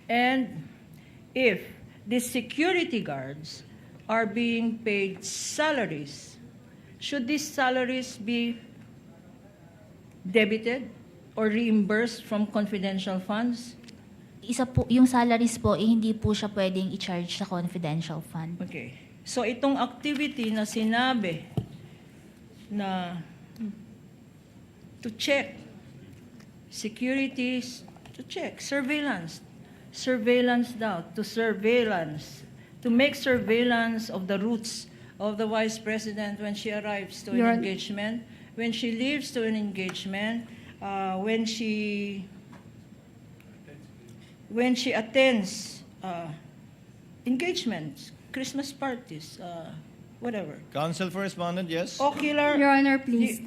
And if the security guards are being paid salaries, should these salaries be debited or reimbursed from confidential funds? Isa po, yung salaries po, hindi po siya pwedeng i-charge sa confidential fund. Okay. So itong activity na sinabi na to check securities, to check surveillance daw, to make surveillance of the routes of the Vice President when she arrives to an engagement, when she leaves to an engagement, when she attends engagements, Christmas parties, whatever. Counsel for respondent, yes? Ocular. Your Honor, please.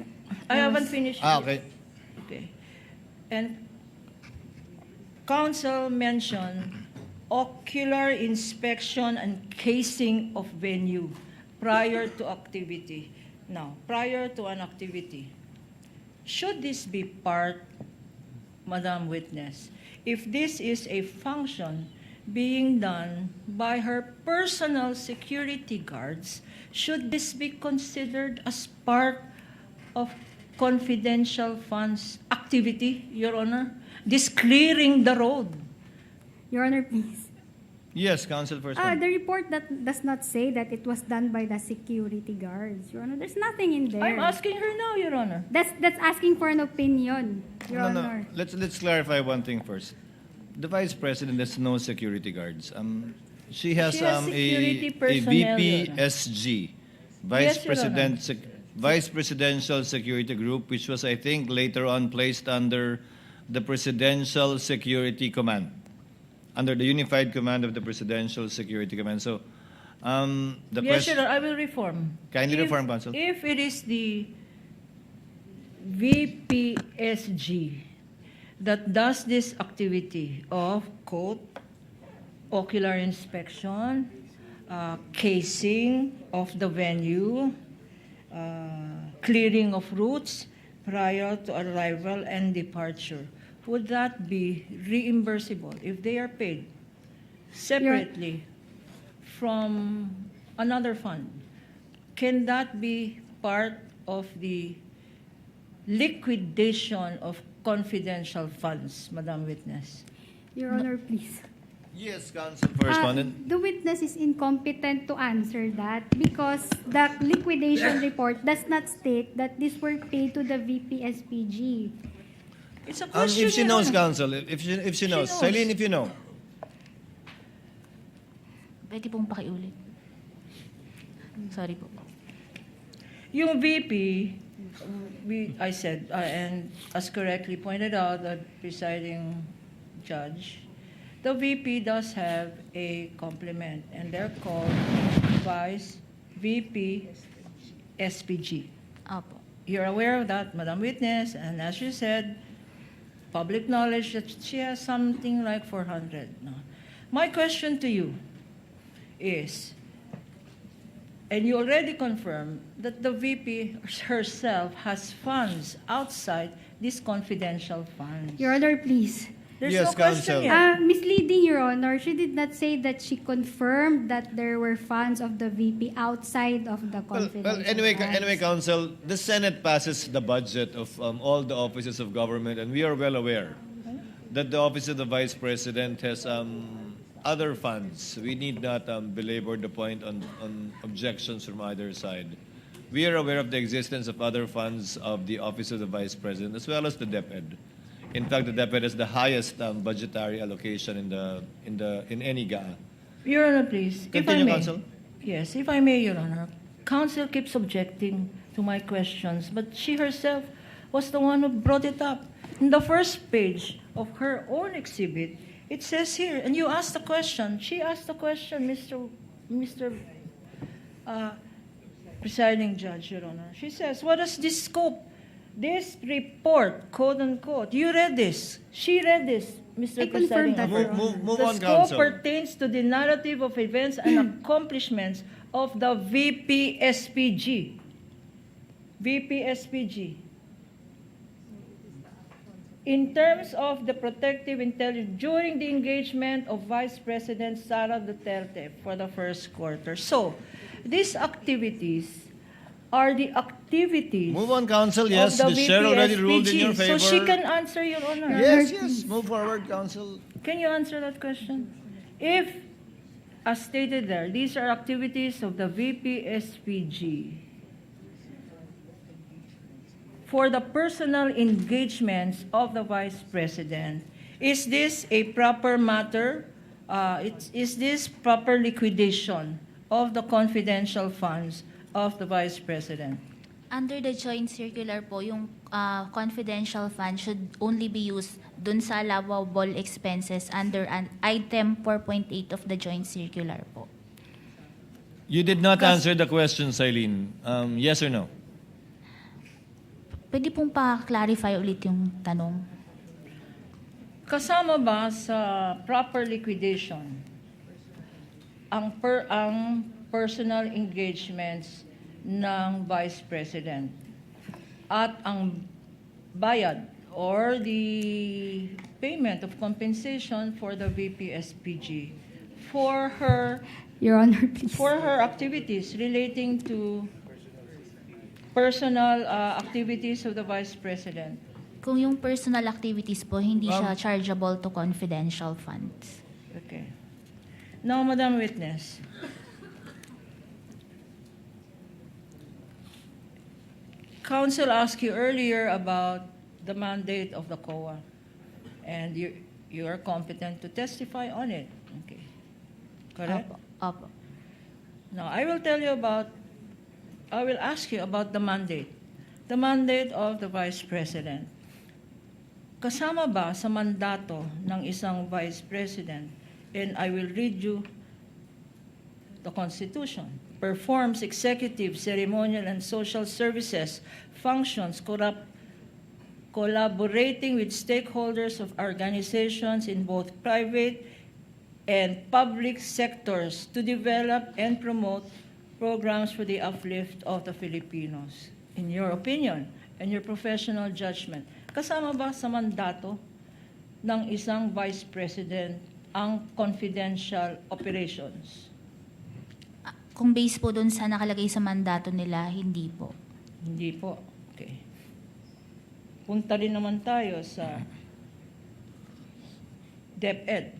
I haven't finished. Okay. Okay. And counsel mentioned ocular inspection and casing of venue prior to activity. Now, prior to an activity, should this be part, Madam Witness, if this is a function being done by her personal security guards, should this be considered as part of confidential funds activity, Your Honor? This clearing the road. Your Honor, please. Yes, counsel for The respondent. report that does not say that it was done by the security guards. Your Honor, there's nothing in there. I'm asking her now, Your Honor. That's asking for an opinion, Your No, Honor. no. Let's clarify one thing first. The Vice President has no security guards. She has, She has security a personnel, Your Honor. VPSG, Yes, Your Honor. Vice Presidential Security Group, which was, I think, later on placed under the Presidential Security Command, under the unified command of the Presidential Security Command. So, the Yes, question. Your Honor, I will reform. Kindly If- reform, Counsel. If it is the VPSG that does this activity of, quote, ocular inspection, casing of the venue, clearing of routes prior to arrival and departure, would that be reimbursable if they are paid separately from another fund? Can that be part of the liquidation of confidential funds, Madam Witness? Your Honor, please. Yes, counsel for respondent. The witness is incompetent to answer that because the liquidation report does not state that these were paid to the VPSPG. It's a question. If she Your knows, Honor. counsel, if she knows. knows. Celine, if you know. Pwede pong pakiulit. Sorry po. Yung VP, I said, and as correctly pointed out, the presiding judge, the VP does have a complement, and they're called Vice VP SPG. Opo. You're aware of that, Madam Witness, and as you said, public knowledge that she has something like 400. No. My question to you is, and you already confirmed that the VP herself has funds outside these confidential funds. Your Honor, please. There's Yes, no question Counsel. yet. Misleading, Your Honor. She did not say that she confirmed that there were funds of the VP outside of the confidential Anyway, funds. counsel, the Senate passes the budget of all the offices of government, and we are well aware that the office of the Vice President has other funds. We need not belabor the point on objections from either side. We are aware of the existence of other funds of the office of the Vice President as well as the DepEd. In fact, the DepEd has the highest budgetary allocation in any GAA. Your Honor, please. Continue, if I may. Counsel. Yes, if I may, Your Honor. Counsel keeps objecting to my questions, but she herself was the one who brought it up. In the first page of her own exhibit, it says here, and you asked the question, she asked the question, Mr. Presiding Judge, Your Honor. She says, what is this scope? This report, quote unquote, you read this. She read this, Mr. I Presiding confirmed that, Officer. Your Honor. Move The on, scope counsel. pertains to the narrative of events and accomplishments of the VPSPG. VPSPG. in terms of the protective intelligence during the engagement of Vice President Sara Duterte for the first quarter. So, these activities are the activities Move on, Counsel. Yes, of the chair already ruled in your VPSPG. favor. So she can answer, Your Honor. Yes, yes. Move forward, Counsel. Can you answer that question? If, as stated there, these are activities of the VPSPG for the personal engagements of the Vice President, is this a proper matter? Is this proper liquidation of the confidential funds of the Vice President? Under the joint circular po, yung confidential fund should only be used dun sa allowable expenses under an item 4.8 of the joint circular po. You did not answer the question, Silene. Yes or no? Pwede pong pa-clarify ulit yung tanong. Kasama ba sa proper liquidation ang personal engagements ng Vice President at ang bayad or the payment of compensation for the VPSPG for her Your Honor, please. activities relating to personal activities of the Vice President? Kung yung personal activities po, hindi siya chargeable to confidential funds. Okay. Now, Madam Witness, Counsel asked you earlier about the mandate of the COA, and you are competent to testify on it. Okay. Correct? Opo. Now, I will ask you about the mandate. The mandate of the Vice President. Kasama ba sa mandato ng isang Vice President, and I will read you the Constitution, performs executive, ceremonial, and social services, functions, collaborating with stakeholders of organizations in both private and public sectors to develop and promote programs for the uplift of the Filipinos. In your opinion and your professional judgment, kasama ba sa mandato ng isang Vice President ang confidential operations? Kung base po dun sa nakalagay sa mandato nila, hindi po. Hindi po. Okay. Punta rin naman tayo sa DepEd.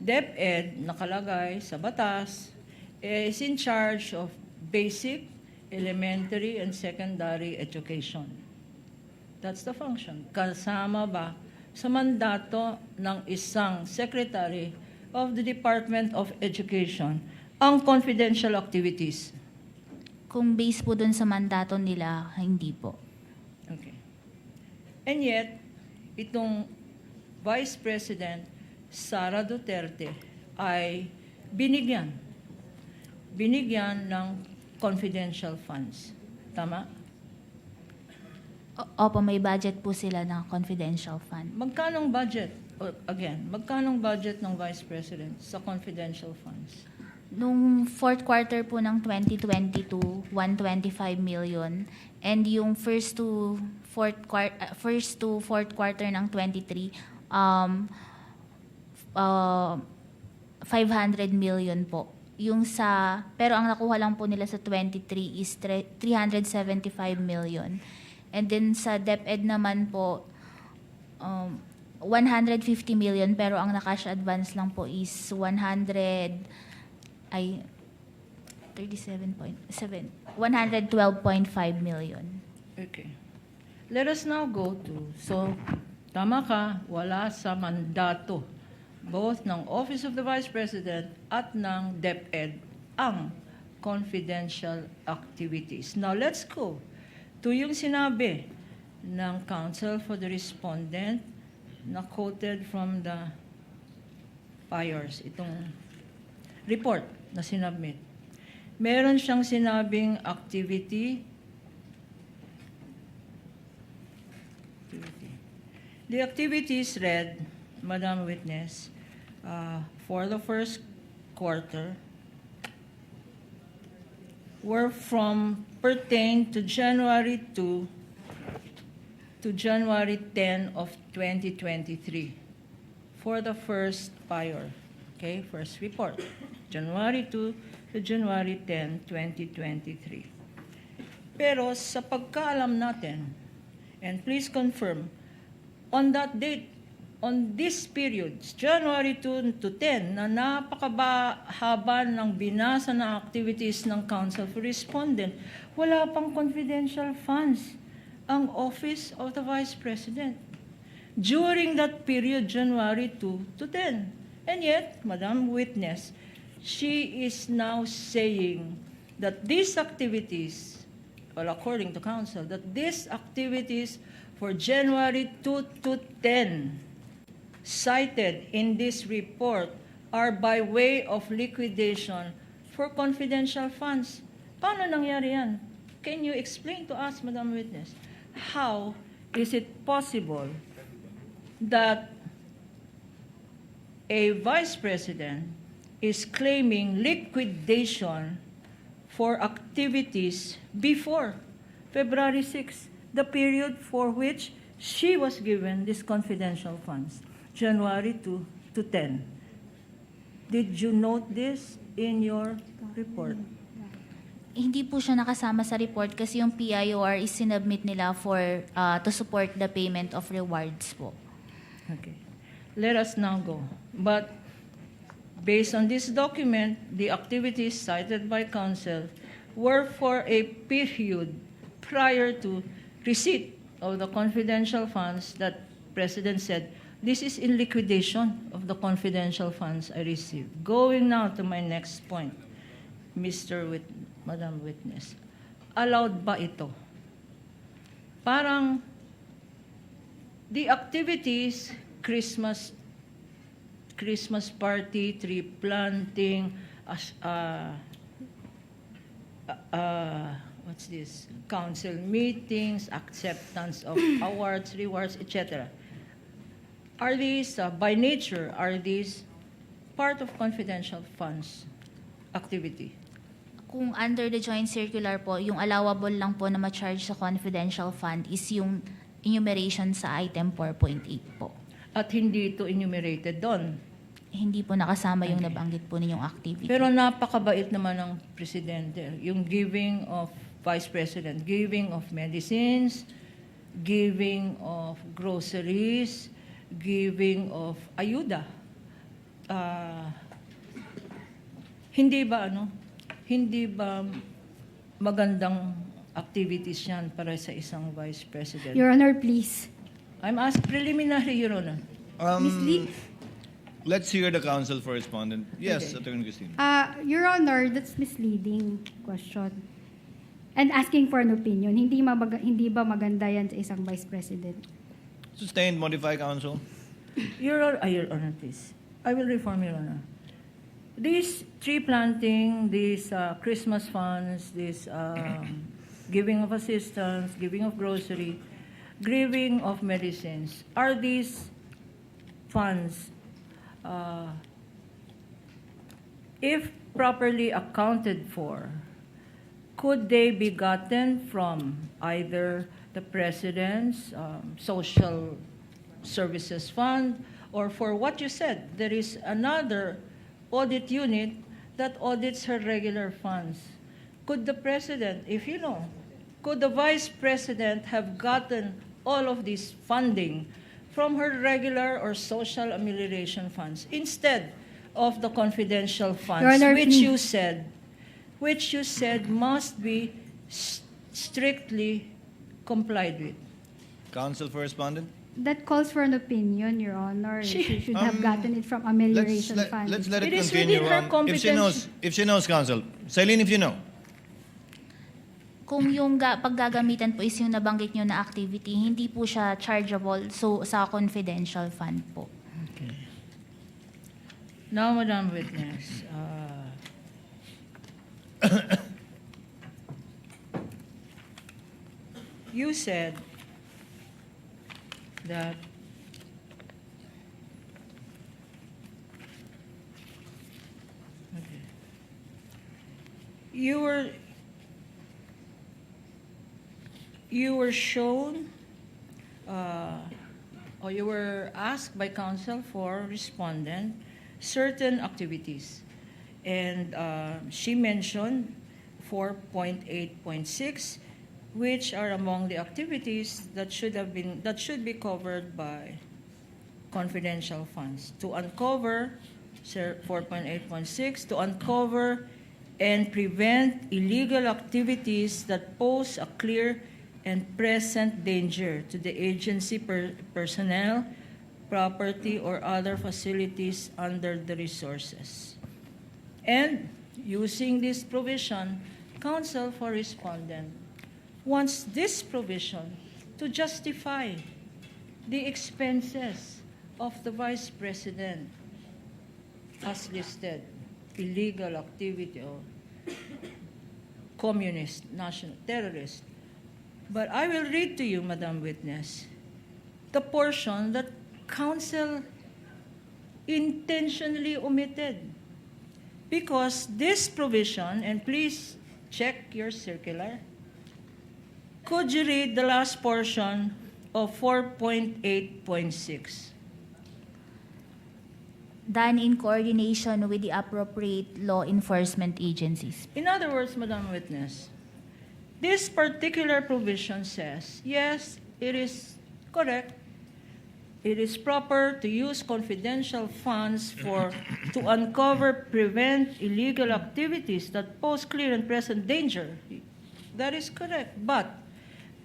DepEd, nakalagay sa batas, is in charge of basic, elementary, and secondary education. That's the function. Kasama ba sa mandato ng isang Secretary of the Department of Education ang confidential activities? Kung base po dun sa mandato nila, hindi po. Okay. And yet, itong Vice President Sara Duterte ay binigyan ng confidential funds. Tama? Opo, may budget po sila ng confidential fund. Magkanong budget? Magkanong budget ng Vice President sa confidential funds? Nung fourth quarter po ng 2022, 125 million. And yung first to fourth quarter ng 23, 500 million po. Pero ang nakuha lang po nila sa 23 is 375 million. And then sa DepEd naman po, 150 million, pero ang nakash advance lang po is 112.5 million. Okay. Let us now go to, tama ka, wala sa mandato both ng Office of the Vice President at ng DepEd ang confidential activities. Now, let's go to yung sinabi ng Counsel for the Respondent na quoted from the FIRES, itong report na sinubmit. Meron siyang sinabing activity. The activities read, Madam Witness, for the first quarter were pertain to January 2 to to January 10 of 2023 for the first PIOR. Okay, first report. January 2 to January 10, 2023. Pero sa pagkaalam natin, and please confirm, on that date, on this period, January 2 to 10, na napakahaba ng binasa ng activities ng Council for Respondent, wala pang confidential funds ang Office of the Vice President during that period, January 2 to 10. And yet, Madam Witness, she is now saying that these activities, well, according to Council, that these activities for January 2 to 10 cited in this report are by way of liquidation for confidential funds. Paano nangyari yan? Can you explain to us, Madam Witness, how is it possible that a Vice President is claiming liquidation for activities before February 6, the period for which she was given these confidential funds, January 2 to 10. Did you note this in your report? Hindi po siya nakasama sa report kasi yung PIOR is sinubmit nila for to support the payment of rewards po. Okay. Let us now go. But based on this document, the activities cited by Council were for a period prior to receipt of the confidential funds that President said, this is in liquidation of the confidential funds I received. Going now to my next point, Madam Witness, allowed ba ito? Parang the activities, Christmas party, tree planting, what's this? Council meetings, acceptance of awards, rewards, etc. Are these, by nature, are these part of confidential funds activity? Kung under the joint circular po, yung allowable lang po na ma-charge sa confidential fund is yung enumeration sa item 4.8 po. At hindi ito enumerated doon. Hindi po nakasama yung nabanggit po ninyong activity. Pero napakabait naman ng Presidente. Yung giving of Vice President, giving of medicines, giving of groceries, giving of ayuda. Hindi ba magandang activities yan para sa isang Vice President? Your Honor, please. I'm asked preliminary, Your Honor. Ms. Lee? Let's hear the counsel for respondent. Yes, Okay. Attorney Christine. Your Honor, that's misleading question. And asking for an opinion. Hindi ba maganda yan sa isang Vice President? Sustained, modify, counsel. Your Honor, please. I will reform, Your Honor. This tree planting, these Christmas funds, this giving of assistance, giving of grocery, giving of medicines, are these funds, if properly accounted for, could they be gotten from either the President's Social Services Fund, or for what you said, there is another audit unit that audits her regular funds? Could the President, if you know, could the Vice President have gotten all of this funding from her regular or social amelioration funds instead of the confidential funds, Your Honor, which please. you said must be strictly complied with? Counsel for respondent. That calls for an opinion, Your Honor. She- She should have gotten it from amelioration fund. Let's let it It is continue. within her competence. If she knows, counsel. Celine, if you know. Kung yung paggagamitan po is yung nabanggit nyo na activity, hindi po siya chargeable so sa confidential fund po. Okay. Now, Madam Witness, you said that okay. You were shown or you were asked by counsel for respondent certain activities. And she mentioned 4.8.6, which are among the activities that should be covered by confidential funds. To uncover, 4.8.6, to uncover and prevent illegal activities that pose a clear and present danger to the agency personnel, property, or other facilities under the resources. And using this provision, counsel for respondent wants this provision to justify the expenses of the Vice President as listed, illegal activity or communist, national terrorist. But I will read to you, Madam Witness, the portion that counsel intentionally omitted. Because this provision, and please check your circular, could you read the last portion of 4.8.6? Done in coordination with the appropriate law enforcement agencies. In other words, Madam Witness, this particular provision says, yes, it is correct. It is proper to use confidential funds to uncover, prevent illegal activities that pose clear and present danger. That is correct. But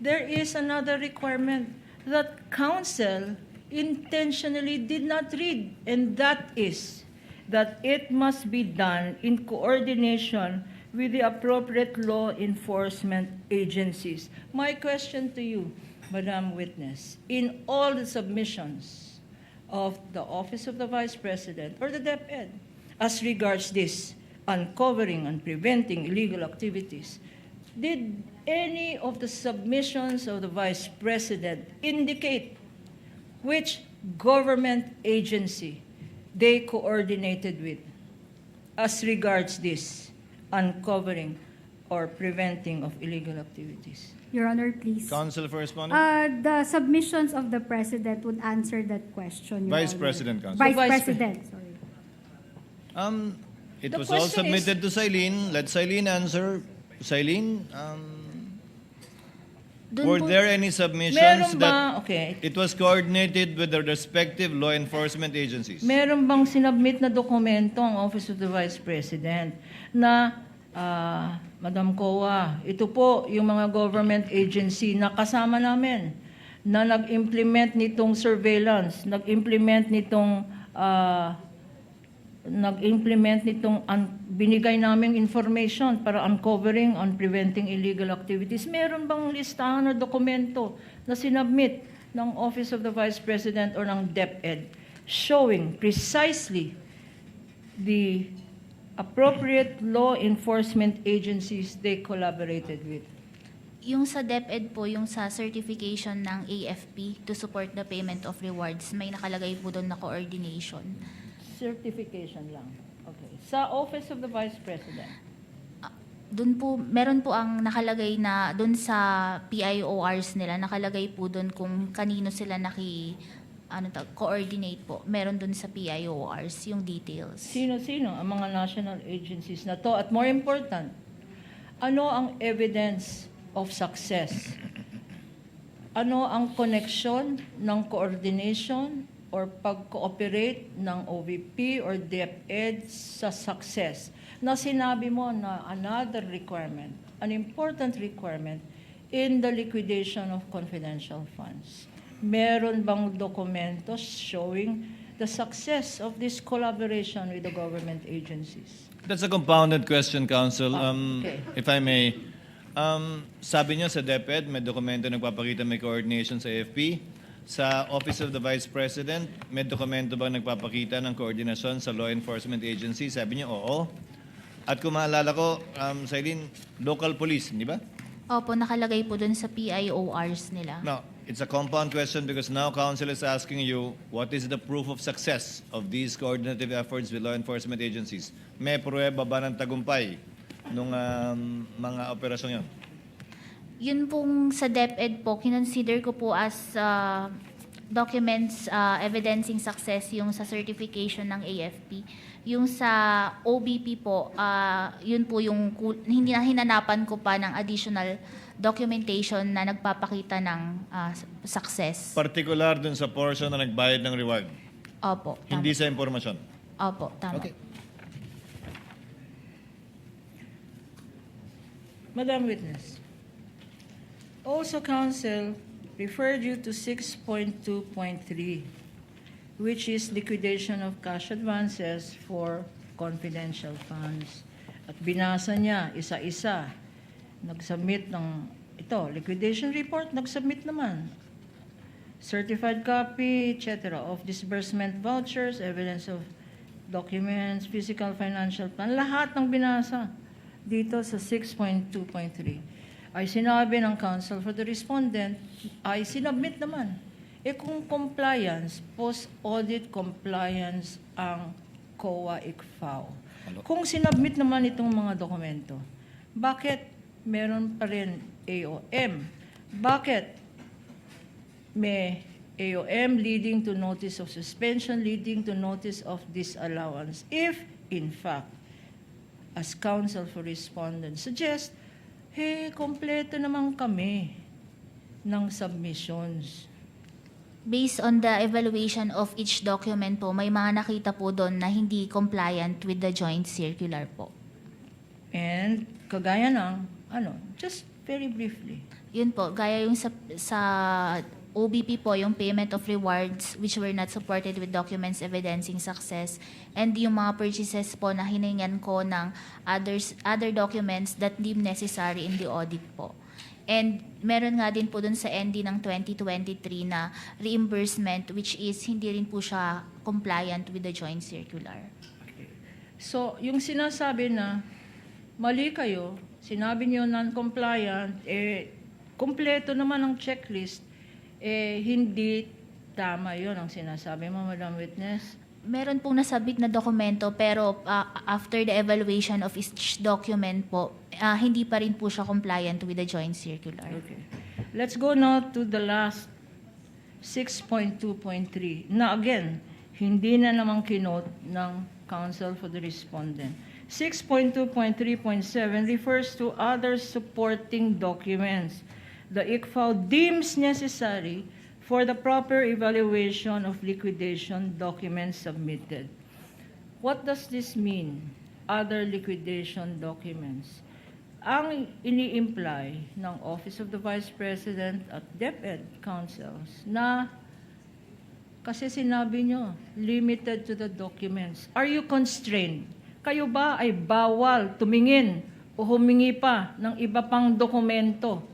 there is another requirement that counsel intentionally did not read, and that is that it must be done in coordination with the appropriate law enforcement agencies. My question to you, Madam Witness, in all the submissions of the Office of the Vice President or the DepEd as regards this uncovering and preventing illegal activities, did any of the submissions of the Vice President indicate which government agency they coordinated with as regards this uncovering or preventing of illegal activities? Your Honor, please. Counsel for respondent. The submissions of the President would answer that question, Your Vice Honor. President, Counsel. Vice Vice President, sorry. It The was all question is- submitted to Silene. Let Silene answer. Silene, Dun were po- there any submissions Meron that ba, okay, it was coordinated with the respective law enforcement agencies? meron bang sinabmit na dokumento ang Office of the Vice President na, Madam COA, ito po yung mga government agency na kasama namin na nag-implement nitong surveillance, nag-implement nitong binigay naming information para uncovering on preventing illegal activities. Meron bang listahan o dokumento na sinabmit ng Office of the Vice President or ng DepEd showing precisely the appropriate law enforcement agencies they collaborated with? Yung sa DepEd po, yung sa certification ng AFP to support the payment of rewards, may nakalagay po doon na coordination. Certification lang. Okay. Sa Office of the Vice President, Doon po, meron po ang nakalagay na doon sa PIORs nila, nakalagay po doon kung kanino sila coordinate po. Meron doon sa PIORs yung details. sino-sino ang mga national agencies na to? At more important, ano ang evidence of success? Ano ang connection ng coordination or pag-cooperate ng OVP or DepEd sa success? Na sinabi mo na another requirement, an important requirement in the liquidation of confidential funds. Meron bang documentos showing the success of this collaboration with the government agencies? That's a compounded question, Counsel. Okay. If I may, sabi niyo sa DepEd, may dokumento nagpapakita may coordination sa AFP. Sa Office of the Vice President, may dokumento ba nagpapakita ng koordinasyon sa law enforcement agency? Sabi niyo, oo. At kung maalala ko, Silene, local police, di ba? Opo, nakalagay po doon sa PIORs nila. No, it's a compound question because now Counsel is asking you, what is the proof of success of these coordinative efforts with law enforcement agencies? May pruweba ba ng tagumpay nung mga operasyon yun? Yun pong sa DepEd po, kinonsider ko po as documents evidencing success yung sa certification ng AFP. Yung sa OBP po, yun po yung hindi na hinanapan ko pa ng additional documentation na nagpapakita ng success. Particular dun sa portion na nagbayad ng reward, Opo, tama. hindi sa impormasyon. Opo, tama. Okay. Madam Witness, also counsel referred you to 6.2.3, which is liquidation of cash advances for confidential funds. At binasa niya isa-isa. Nag-submit ng ito, liquidation report, nag-submit naman. Certified copy, etc. of disbursement vouchers, evidence of documents, physical financial plan, lahat ng binasa dito sa 6.2.3. Ay sinabi ng counsel for the respondent, ay sinubmit naman. Kung compliance, post-audit compliance ang COA-ICFAO. Kung sinubmit naman itong mga dokumento, bakit meron pa rin AOM? Bakit may AOM leading to notice of suspension, leading to notice of disallowance? If, in fact, as counsel for respondent suggest, kompleto naman kami ng submissions. Based on the evaluation of each document po, may mga nakita po doon na hindi compliant with the joint circular po. And kagaya ng, just very briefly. Yun po, gaya yung sa OBP po, yung payment of rewards which were not supported with documents evidencing success, and yung mga purchases po na hiningan ko ng other documents that deemed necessary in the audit po. And meron nga din po dun sa ND ng 2023 na reimbursement which is hindi rin po siya compliant with the joint circular. So, yung sinasabi na mali kayo, sinabi niyo non-compliant, kompleto naman ang checklist, hindi tama yun ang sinasabi mo, Madam Witness. Meron pong nasabit na dokumento pero after the evaluation of each document po, hindi pa rin po siya compliant with the joint circular. Okay. Let's go now to the last 6.2.3 na again, hindi na naman kinote ng counsel for the respondent. 6.2.3.7 refers to other supporting documents the ICFAO deems necessary for the proper evaluation of liquidation documents submitted. What does this mean? Other liquidation documents. Ang ini-imply ng Office of the Vice President at DepEd councils na kasi sinabi nyo, limited to the documents. Are you constrained? Kayo ba ay bawal tumingin o humingi pa ng iba pang dokumento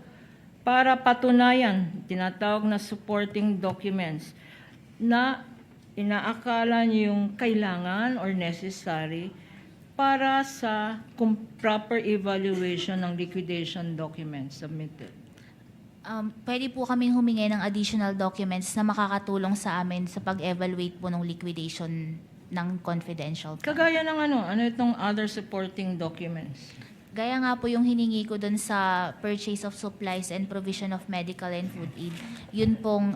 para patunayan, tinatawag na supporting documents, na inaakala niyo yung kailangan or necessary para sa proper evaluation ng liquidation documents submitted? Pwede po kaming humingi ng additional documents na makakatulong sa amin sa pag-evaluate po ng liquidation ng confidential fund. Kagaya ng ano itong other supporting documents? Gaya nga po yung hiningi ko dun sa purchase of supplies and provision of medical and food aid. Yun pong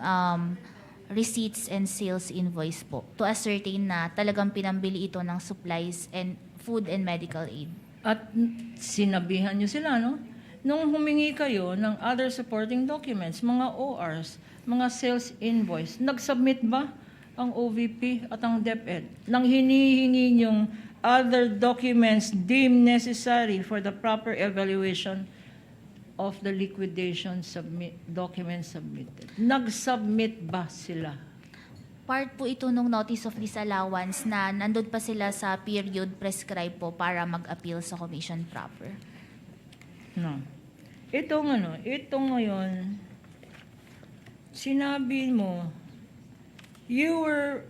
receipts and sales invoice po to ascertain na talagang pinambili ito ng supplies and food and medical aid. At sinabihan nyo sila, no? Nung humingi kayo ng other supporting documents, mga ORs, mga sales invoice, nag-submit ba ang OVP at ang DepEd nang hinihingi nyong other documents deemed necessary for the proper evaluation of the liquidation documents submitted? Nag-submit ba sila? Part po ito nung notice of disallowance na nandun pa sila sa period prescribed po para mag-appeal sa commission proper. No. Ito ngayon, sinabi mo, you were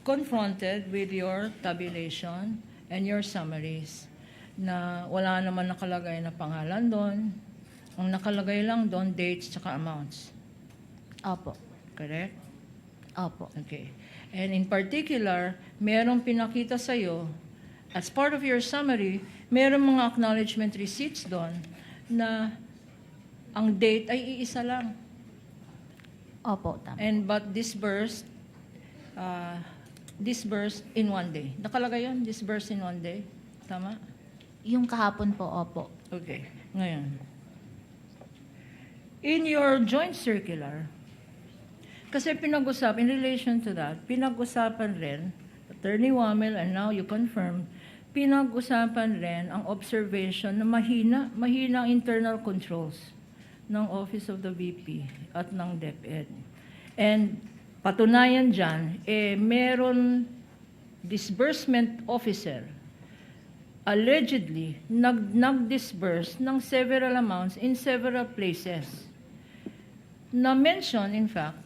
confronted with your tabulation and your summaries na wala naman nakalagay na pangalan doon. Ang nakalagay lang doon, dates tsaka amounts. Opo. Correct? Opo. Okay. And in particular, merong pinakita sa'yo, as part of your summary, merong mga acknowledgement receipts doon na Ang date ay iisa lang. Opo, tama. And but disbursed in one day. Nakalagay yun, disbursed in one day. Tama? Yung kahapon po, opo. Okay. Ngayon. In your joint circular, kasi in relation to that, pinag-usapan rin, Attorney Wamel, and now you confirm, pinag-usapan rin ang observation na mahina ang internal controls ng Office of the VP at ng DepEd. And patunayan dyan, meron disbursement officer allegedly nag-disburse ng several amounts in several places. Na-mention, in fact,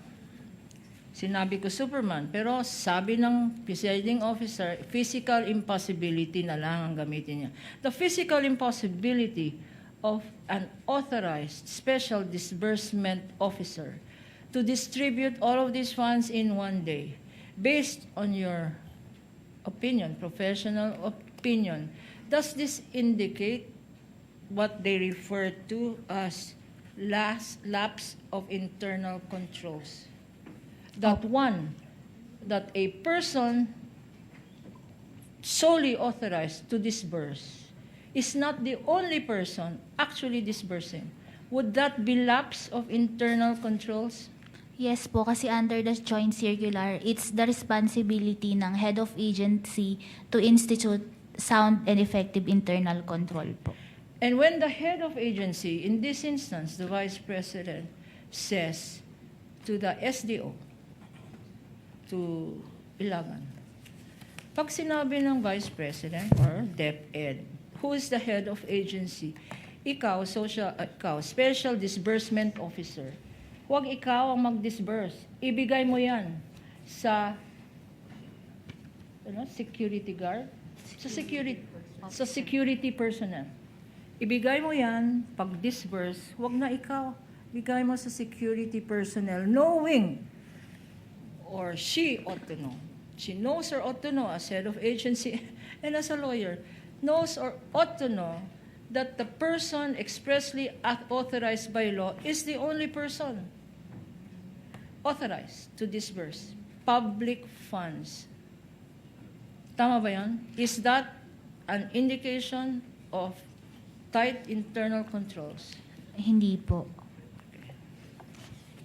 sinabi ko Superman, pero sabi ng presiding officer, physical impossibility na lang ang gamitin niya. The physical impossibility of an authorized special disbursement officer to distribute all of these funds in one day, based on your opinion, professional opinion, does this indicate what they refer to as lapse of internal controls? That a person solely authorized to disburse is not the only person actually disbursing. Would that be lapse of internal controls? Yes po, kasi under the joint circular, it's the responsibility ng head of agency to institute sound and effective internal control po. And when the head of agency, in this instance, the Vice President, says to the SDO, to Ilagan, pag sinabi ng Vice President or DepEd, who is the head of agency, ikaw, Special Disbursement Officer, huwag ikaw ang mag-disburse. Ibigay mo yan sa security guard, sa security personnel. Ibigay mo yan, pag-disburse, huwag na ikaw. Bigay mo sa security personnel, knowing, or she ought to know. She knows or ought to know as head of agency and as a lawyer, knows or ought to know that the person expressly authorized by law is the only person authorized to disburse public funds. Tama ba yan? Is that an indication of tight internal controls? Hindi po.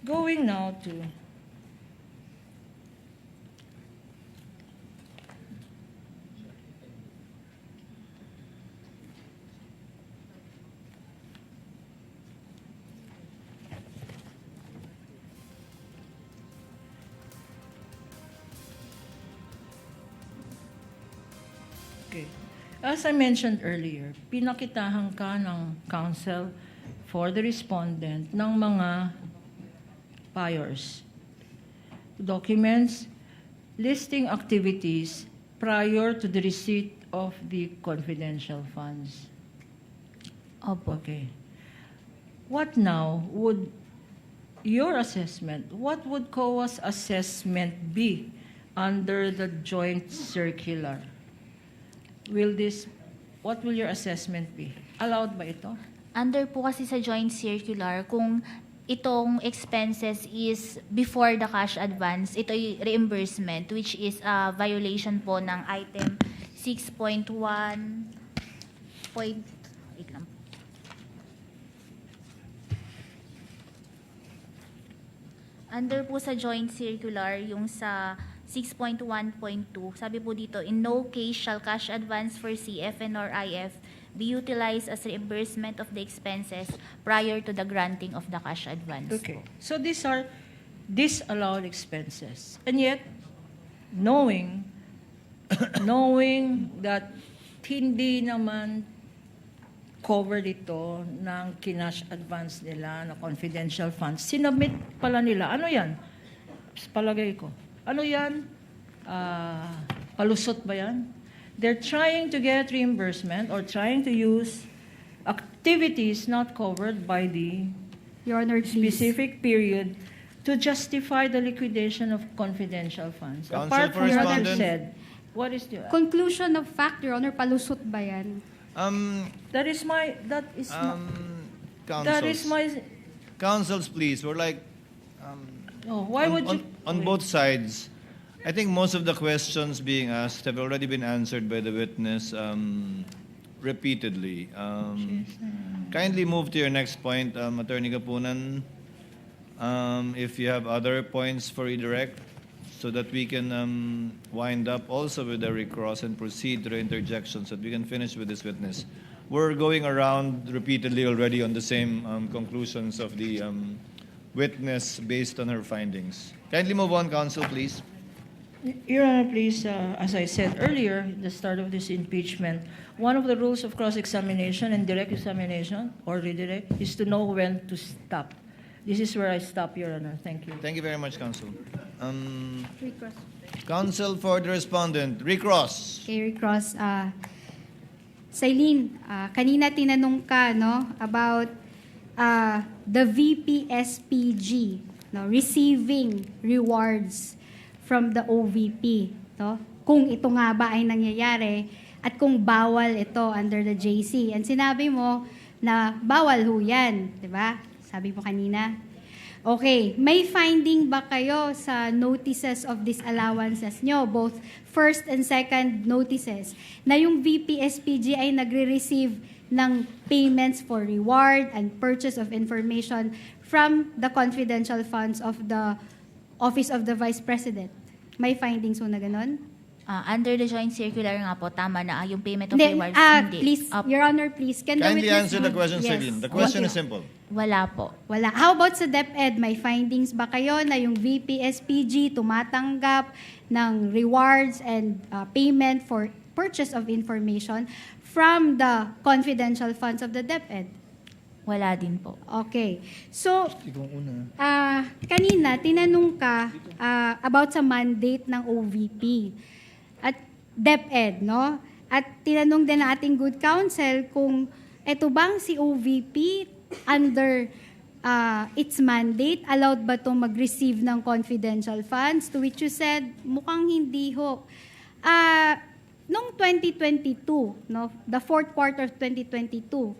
Going now to Okay. As I mentioned earlier, pinakitahan ka ng counsel for the respondent ng mga priors. Documents listing activities prior to the receipt of the confidential funds. Opo. Okay. What now would your assessment, what would COA's assessment be under the joint circular? What will your assessment be? Allowed ba ito? Under po kasi sa joint circular, kung itong expenses is before the cash advance, ito ay reimbursement, which is a violation po ng item 6.1. Wait lang. Under po sa joint circular, yung sa 6.1.2, sabi po dito, in no case shall cash advance for CFN or IF be utilized as reimbursement of the expenses prior to the granting of the cash advance. Okay. So these are disallowed expenses. And yet, knowing that hindi naman covered ito ng kinash advance nila na confidential funds, sinabit pala nila. Ano yan? Palagay ko. Ano yan? Palusot ba yan? They're trying to get reimbursement or trying to use activities not covered by the Your Honor, please. specific period to justify the liquidation of confidential funds. Counsel Apart for from what you respondent. said, what is the... Conclusion of fact, Your Honor, palusot ba yan? That is my... That is my... Councils, please. We're like Oh, why would you... on both sides. I think most of the questions being asked have already been answered by the witness repeatedly. Kindly move to your next point, Attorney Kapunan. If you have other points for redirect, so that we can wind up also with the recross and proceed to the interjection so that we can finish with this witness. We're going around repeatedly already on the same conclusions of the witness based on her findings. Kindly move on, counsel, please. Your Honor, please, as I said earlier, the start of this impeachment, one of the rules of cross-examination and direct examination or redirect is to know when to stop. This is where I stop, Your Honor. Thank you. Thank you very much, counsel. Recross. Counsel for the respondent, recross. Okay, recross. Sailin, kanina tinanong ka no, about the VP-SPG no, receiving rewards from the OVP. No? Kung ito nga ba ay nangyayari at kung bawal ito under the JC. And sinabi mo na bawal ho yan. Diba? Sabi mo kanina. Okay, may finding ba kayo sa notices of disallowances nyo, both first and second notices, na yung VP-SPG ay nagre-receive ng payments for reward and purchase of information from the confidential funds of the Office of the Vice President? May findings mo na ganon? Under the joint circular nga po, tama na yung payment of Hindi, rewards. Hindi. please, Your Honor, please. Can the Kindly witness answer the question, Yes. Celine. The question is simple. Wala po. Wala. How about sa DepEd? May findings ba kayo na yung VP-SPG tumatanggap ng rewards and payment for purchase of information from the confidential funds of the DepEd? Wala din po. Okay. So, kanina, tinanong ka about sa mandate ng OVP at DepEd, no? At tinanong din ng ating good counsel kung eto bang si OVP under its mandate, allowed ba itong mag-receive ng confidential funds? To which you said, mukhang hindi ho. Noong 2022, no, the fourth quarter of 2022,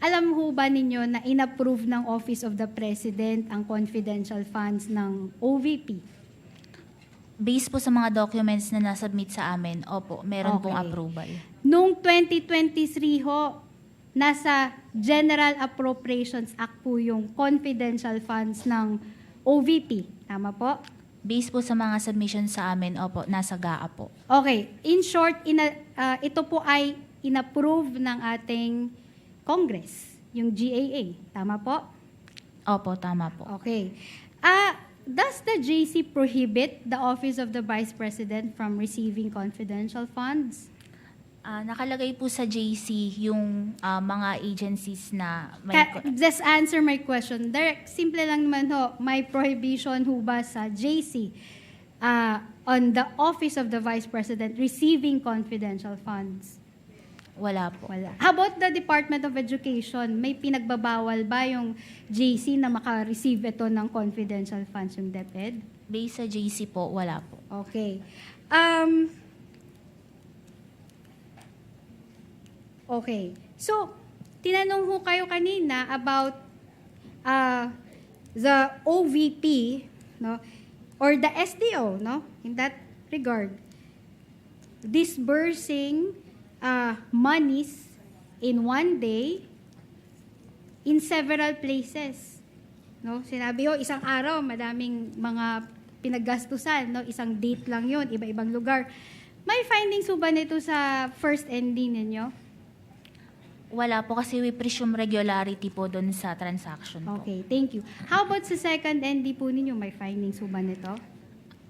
alam ho ba ninyo na inapprove ng Office of the President ang confidential funds ng OVP? Based po sa mga documents na nasubmit sa amin, opo, meron pong Okay. approval. Noong 2023 ho, nasa General Appropriations Act po yung confidential funds ng OVP. Tama po? Based po sa mga submissions sa amin, opo, nasa GAA po. Okay. In short, ito po ay inapprove ng ating Congress, yung GAA. Tama po? Opo, tama po. Okay. Does the JC prohibit the Office of the Vice President from receiving confidential funds? Nakalagay po sa JC yung mga agencies na may... Just answer my question. Direct, simple lang naman ho, may prohibition ho ba sa JC on the Office of the Vice President receiving confidential funds? Wala po. Wala. How about the Department of Education? May pinagbabawal ba yung JC na maka-receive ito ng confidential funds yung DepEd? Based sa JC po, wala po. Okay. Okay. So, tinanong ho kayo kanina about the OVP, no, or the SDO, no, in that regard, disbursing monies in one day in several places. No, sinabi ho, isang araw, madaming mga pinaggastusan, no, isang date lang yon, iba-ibang lugar. May findings ho ba nito sa first ND ninyo? Wala po kasi we presume regularity po doon sa transaction po. Okay, thank you. How about sa second ND po ninyo? May findings ho ba nito?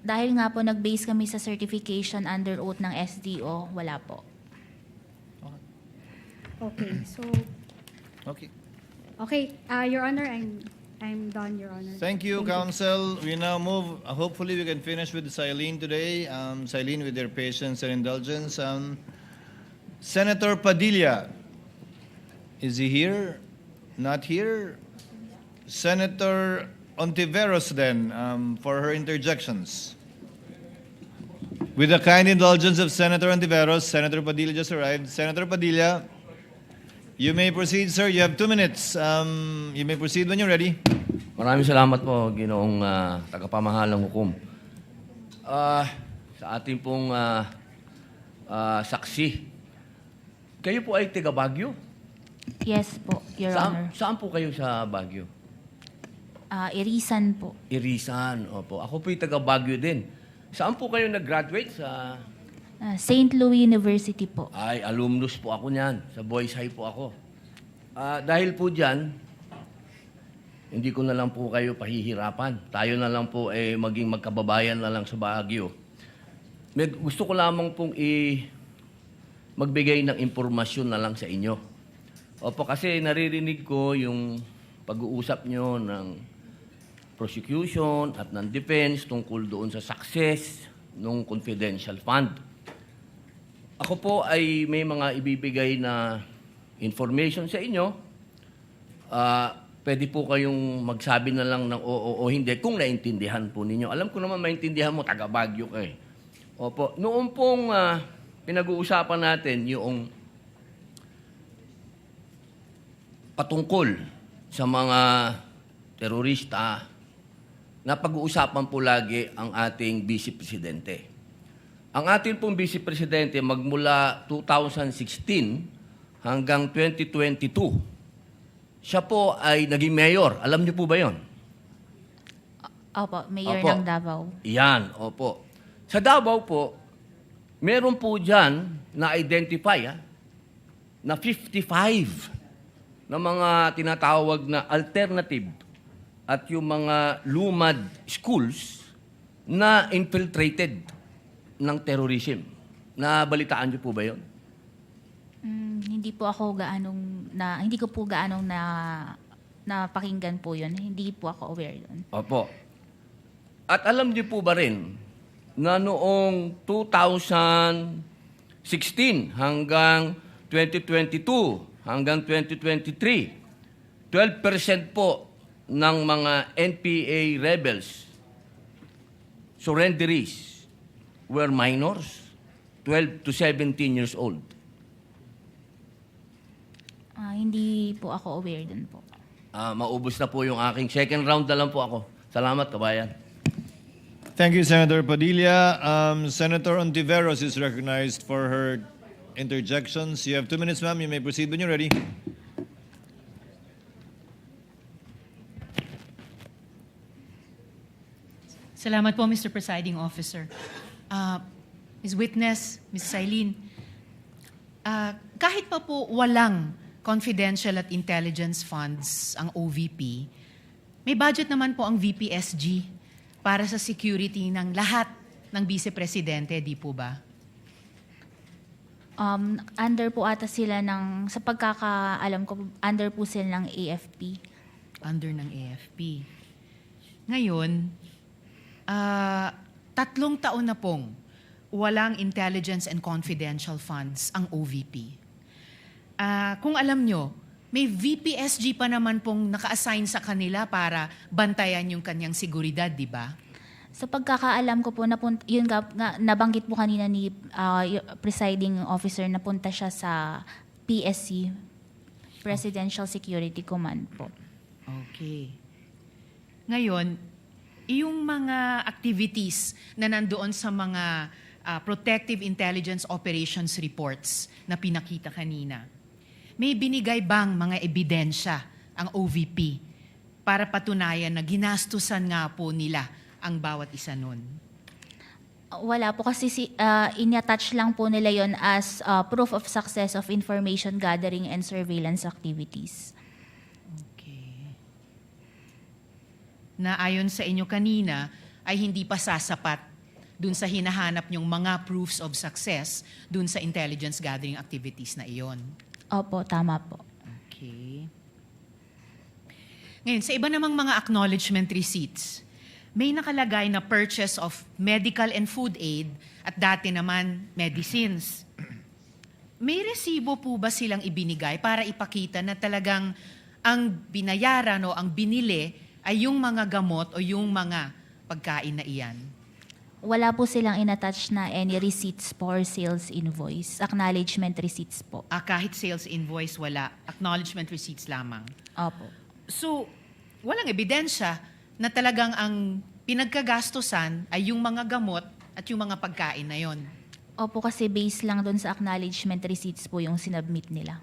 Dahil nga po nag-base kami sa certification under oath ng SDO, wala po. Okay, so, Okay. okay, Your Honor, I'm done, Your Honor. Thank you, counsel. We now move. Hopefully, we can finish with Silene today. Silene, with your patience and indulgence. Senator Padilla, is he here? Not here. Senator Ontiveros, then, for her interjections. With the kind indulgence of Senator Ontiveros, Senator Padilla just arrived. Senator Padilla. You may proceed, sir. You have 2 minutes. You may proceed when you're ready. Maraming salamat po, Ginoong tagapamahalang hukom. Sa ating pong saksi, kayo po ay taga Baguio? Yes po, Your Honor. Saan po kayo sa Baguio? Irisan po. Irisan, opo. Ako po ay taga Baguio din. Saan po kayo nag-graduate? Sa... St. Louis University po. Ay, alumnus po ako niyan. Sa Boys High po ako. Dahil po dyan, hindi ko na lang po kayo pahihirapan. Tayo na lang po maging magkababayan na lang sa Baguio. Gusto ko lamang pong magbigay ng impormasyon na lang sa inyo. Opo, kasi naririnig ko yung pag-uusap nyo ng prosecution at ng defense tungkol doon sa success ng confidential fund. Ako po ay may mga ibibigay na information sa inyo. Pwede po kayong magsabi na lang ng oo o hindi kung naintindihan po ninyo. Alam ko naman maintindihan mo, taga Baguio ka eh. Opo, noong pong pinag-uusapan natin yung patungkol sa mga terorista, na pag-uusapan po lagi ang ating Vice Presidente. Ang ating pong Vice Presidente magmula 2016 hanggang 2022, siya po ay naging mayor. Alam niyo po ba yon? Opo, Mayor Opo. ng Davao. Iyan, opo. Sa Davao po, meron po dyan na-identify na 55 na mga tinatawag na alternative at yung mga lumad schools na infiltrated ng terrorism. Nabalitaan niyo po ba yon? Hindi po ako hindi ko po gaanong napakinggan po yun. Hindi po ako aware doon. Opo. At alam niyo po ba rin na noong 2016 hanggang 2022 hanggang 2023, 12% po ng mga NPA rebels, surrenderies, were minors, 12 to 17 years old. Hindi po ako aware doon po. Maubos na po yung aking second round na lang po ako. Salamat, kabayan. Thank you, Senator Padilla. Senator Ontiveros is recognized for her interjections. You have 2 minutes, ma'am. You may proceed when you're ready. Salamat po, Mr. Presiding Officer. Ms. Witness, Ms. Sailin, kahit pa po walang confidential at intelligence funds ang OVP, may budget naman po ang VPSG para sa security ng lahat ng Vice Presidente, di po ba? Under po ata sila sa pagkakaalam ko, under po sila ng AFP. Under ng AFP. Ngayon, 3 taon na pong walang intelligence and confidential funds ang OVP. Kung alam nyo, may VPSG pa naman pong naka-assign sa kanila para bantayan yung kanyang seguridad, di ba? Sa pagkakaalam ko po, yun nabanggit po kanina ni presiding officer, napunta siya sa PSC, Presidential Security Command po. Okay. Ngayon, yung mga activities na nandoon sa mga Protective Intelligence Operations Reports na pinakita kanina, may binigay bang mga ebidensya ang OVP para patunayan na ginastusan nga po nila ang bawat isa nun? Wala po kasi in-attach lang po nila yon as proof of success of information gathering and surveillance activities. Okay. Na ayon sa inyo kanina ay hindi pa sasapat dun sa hinahanap nyong mga proofs of success dun sa intelligence gathering activities na iyon. Opo, tama po. Okay. Ngayon, sa iba namang mga acknowledgement receipts, may nakalagay na purchase of medical and food aid at dati naman medicines. May resibo po ba silang ibinigay para ipakita na talagang ang binayaran o ang binili ay yung mga gamot o yung mga pagkain na iyan? Wala po silang inattach na any receipts for sales invoice. Acknowledgement receipts po. Kahit sales invoice, wala. Acknowledgement receipts lamang. Opo. So, walang ebidensya na talagang ang pinagkagastusan ay yung mga gamot at yung mga pagkain na yon. Opo, kasi based lang doon sa acknowledgement receipts po yung sinubmit nila.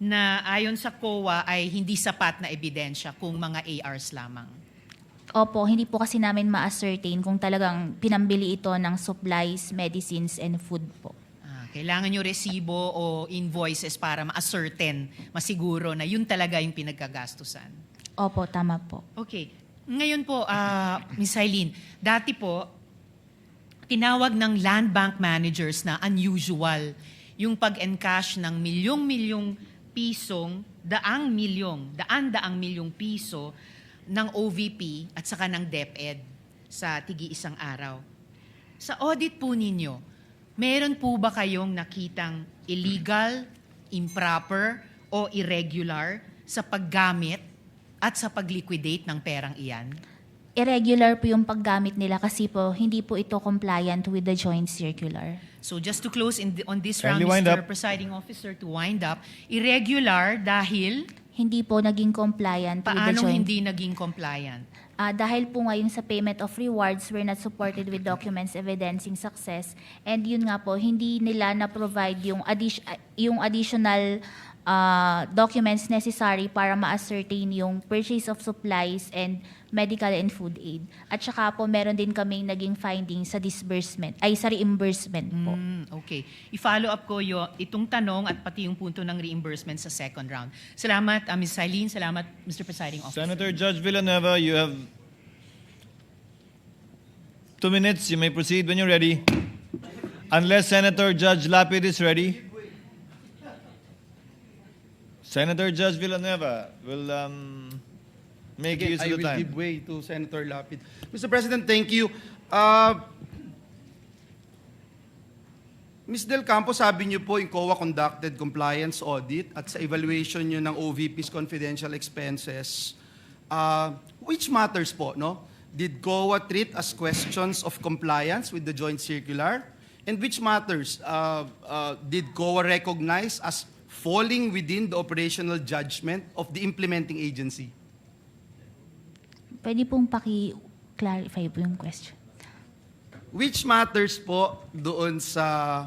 Na ayon sa COA ay hindi sapat na ebidensya kung mga ARs lamang. Opo, hindi po kasi namin ma-ascertain kung talagang pinambili ito ng supplies, medicines, and food po. Kailangan nyo resibo o invoices para ma-ascertain, masiguro na yun talaga yung pinagkagastusan. Opo, tama po. Okay. Ngayon po, Ms. Eileen, dati po, tinawag ng land bank managers na unusual yung pag-encash ng milyong-milyong pisong, daan-daang milyong piso ng OVP at saka ng DepEd sa tigi-isang araw. Sa audit po ninyo, meron po ba kayong nakitang illegal, improper, o irregular sa paggamit at sa pag-liquidate ng perang iyan? Irregular po yung paggamit nila kasi po hindi po ito compliant with the joint circular. So just to close on this Kindly round, wind Mr. up. Presiding Officer, to wind up, irregular dahil Hindi po naging compliant with the paanong joint. hindi naging compliant? Dahil po ngayon sa payment of rewards were not supported with documents evidencing success, and yun nga po, hindi nila na-provide yung additional documents necessary para ma-ascertain yung purchase of supplies and medical and food aid. At saka po meron din kaming naging findings sa sa reimbursement po. Okay. I-follow up ko itong tanong at pati yung punto ng reimbursement sa second round. Salamat, Ms. Eileen. Salamat, Mr. Presiding Officer. Senator Judge Villanueva, you have 2 minutes. You may proceed when you're ready. Unless Senator Judge Lapid is ready. Senator Judge Villanueva will make Again, use of I the will time. give way to Senator Lapid. Mr. President, thank you. Ms. Del Campo, sabi niyo po, yung COA conducted compliance audit at sa evaluation niyo ng OVP's confidential expenses, which matters po, no? Did COA treat as questions of compliance with the joint circular? And which matters, did COA recognize as falling within the operational judgment of the implementing agency? Pwede pong paki-clarify po yung question. Which matters po doon sa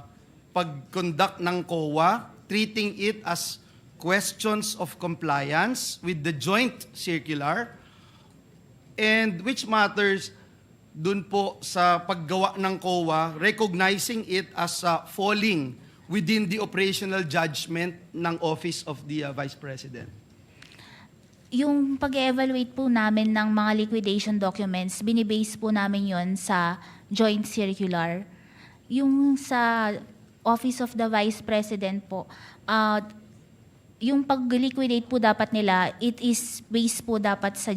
pag-conduct ng COA, treating it as questions of compliance with the joint circular, and which matters doon po sa paggawa ng COA, recognizing it as falling within the operational judgment ng Office of the Vice President. Yung pag-evaluate po namin ng mga liquidation documents, binibase po namin yon sa joint circular. Yung sa Office of the Vice President po, yung pag-liquidate po dapat nila, it is based po dapat sa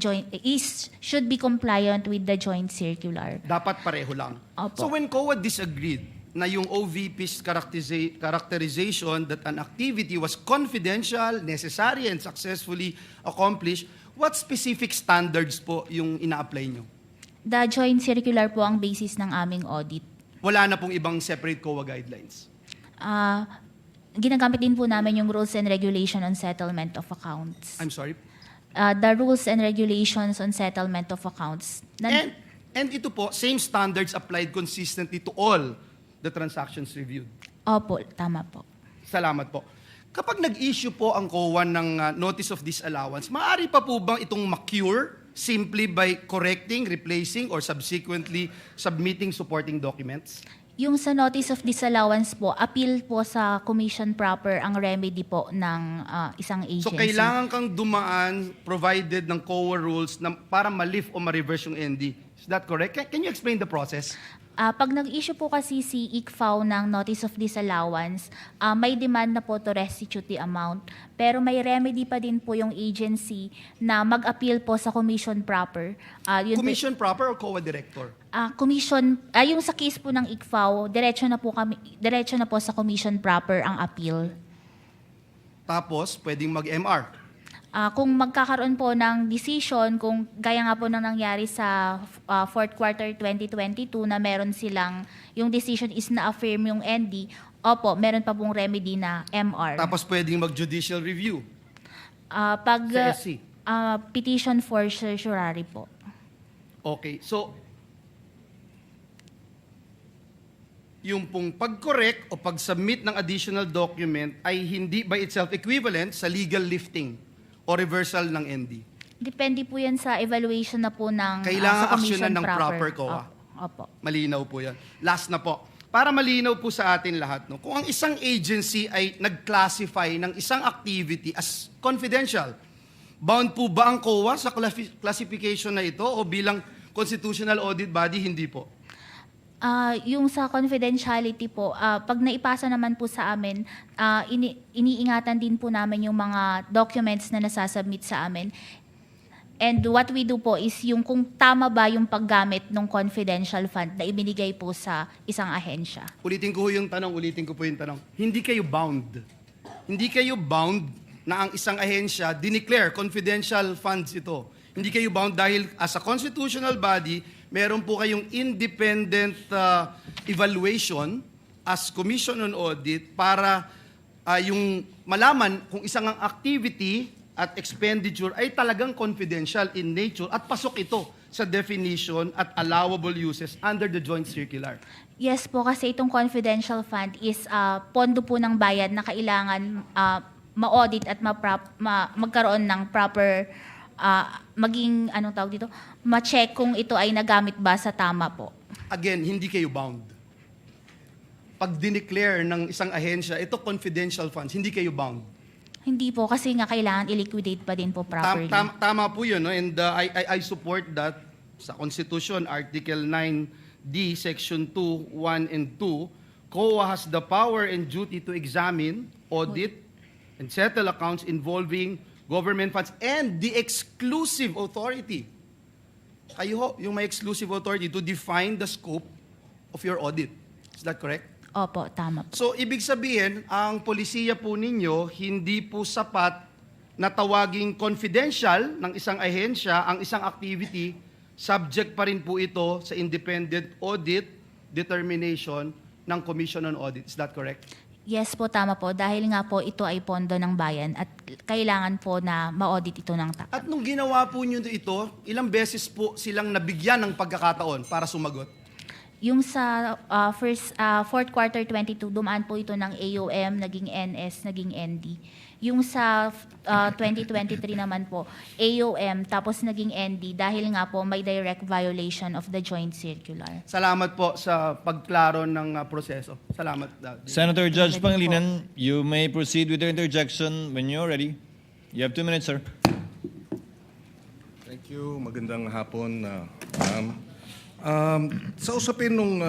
should be compliant with the joint circular. Dapat pareho lang. Opo. So when COA disagreed na yung OVP's characterization that an activity was confidential, necessary, and successfully accomplished, what specific standards po yung ina-apply nyo? The joint circular po ang basis ng aming audit. Wala na pong ibang separate COA guidelines. Ginagamit din po namin yung rules and regulation on settlement of accounts. I'm sorry. The rules and regulations on settlement of accounts. And ito po, same standards applied consistently to all the transactions reviewed. Opo, tama po. Salamat po. Kapag nag-issue po ang COA ng notice of disallowance, maaari pa po bang itong ma-cure simply by correcting, replacing, or subsequently submitting supporting documents? Yung sa notice of disallowance po, appeal po sa commission proper ang remedy po ng isang agency. So kailangan kang dumaan provided ng COA rules na para ma-lift o ma-reverse yung ND. Is that correct? Can you explain the process? Pag nag-issue po kasi si ICFAO ng notice of disallowance, may demand na po to restitute the amount. Pero may remedy pa din po yung agency na mag-appeal po sa commission proper. Commission proper or COA director? Yung sa case po ng ICFAO, diretso na po sa commission proper ang appeal. Tapos, pwedeng mag-MR. Kung magkakaroon po ng decision, kung gaya nga po ng nangyari sa fourth quarter 2022 na meron silang, yung decision is na-affirm yung ND, opo, meron pa pong remedy na MR. Tapos pwedeng mag-judicial review Pag sa SC. petition for certiorari po. Okay, so yung pong pag-correct o pag-submit ng additional document ay hindi by itself equivalent sa legal lifting o reversal ng ND. Depende po yan sa evaluation na po ng Kailangan sa commission aksyonan ng proper COA. Opo. Malinaw po yan. Last na po. Para malinaw po sa atin lahat, no? Kung ang isang agency ay nag-classify ng isang activity as confidential, bound po ba ang COA sa classification na ito o bilang constitutional audit body, hindi po? Yung sa confidentiality po, pag naipasa naman po sa amin, iniingatan din po namin yung mga documents na nasasubmit sa amin. And what we do po is yung kung tama ba yung paggamit ng confidential fund na ibinigay po sa isang ahensya. Ulitin ko po yung tanong. Hindi kayo bound. Hindi kayo bound na ang isang ahensya dineclare confidential funds ito. Hindi kayo bound dahil as a constitutional body, meron po kayong independent evaluation as Commission on Audit para yung malaman kung isang ang activity at expenditure ay talagang confidential in nature at pasok ito sa definition at allowable uses under the joint circular. Yes po, kasi itong confidential fund is pondo po ng bayan na kailangan ma-audit at magkaroon ng proper maging anong tawag dito, ma-check kung ito ay nagamit ba sa tama po. Again, hindi kayo bound. Pag dineclare ng isang ahensya, ito confidential funds, hindi kayo bound. Hindi po, kasi nga kailangan i-liquidate pa din po properly. Tama po yun, no? And I support that sa Constitution, Article 9D, Section 2, 1 and 2, COA has the power and duty to examine, audit, and settle accounts involving government funds and the exclusive authority. Kayo ho, yung may exclusive authority to define the scope of your audit. Is that correct? Opo, tama po. So, ibig sabihin, ang polisiya po ninyo, hindi po sapat na tawaging confidential ng isang ahensya, ang isang activity, subject pa rin po ito sa independent audit determination ng Commission on Audit. Is that correct? Yes po, tama po. Dahil nga po ito ay pondo ng bayan at kailangan po na ma-audit ito ng tapat. At nung ginawa po nyo ito, ilang beses po silang nabigyan ng pagkakataon para sumagot? Yung sa fourth quarter 22, dumaan po ito ng AOM, naging NS, naging ND. Yung sa 2023 naman po, AOM, tapos naging ND dahil nga po may direct violation of the joint circular. Salamat po sa pagklaro ng proseso. Salamat. Senator Judge Ready po. Pangilinan, you may proceed with your interjection when you're ready. You have 2 minutes, sir. Thank you. Magandang hapon, ma'am. Sa usapin nung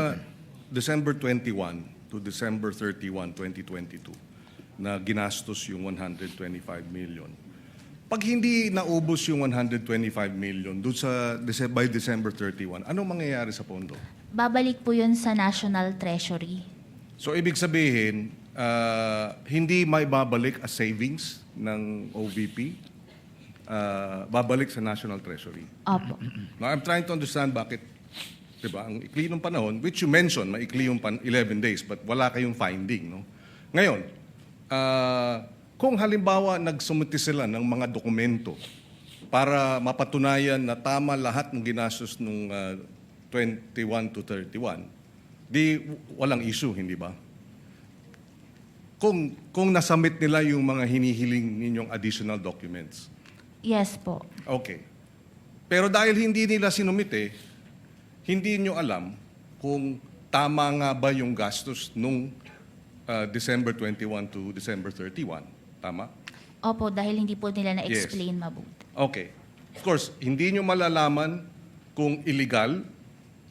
December 21 to December 31, 2022, na ginastos yung 125 million. Pag hindi naubos yung 125 million doon sa by December 31, anong mangyayari sa pondo? Babalik po yun sa National Treasury. So ibig sabihin, hindi may babalik as savings ng OVP, babalik sa National Treasury. Opo. Now, I'm trying to understand bakit, diba, ang ikli ng panahon, which you mentioned, maikli yung 11 days, but wala kayong finding, no? Ngayon, kung halimbawa nagsumiti sila ng mga dokumento para mapatunayan na tama lahat ng ginastos nung 21 to 31, di walang issue, hindi ba? Kung nasubmit nila yung mga hinihiling ninyong additional documents. Yes po. Okay. Pero dahil hindi nila sinumite, hindi nyo alam kung tama nga ba yung gastos nung December 21 to December 31. Tama? Opo, dahil hindi po nila na-explain Yes. mabuti. Okay. Of course, hindi nyo malalaman kung illegal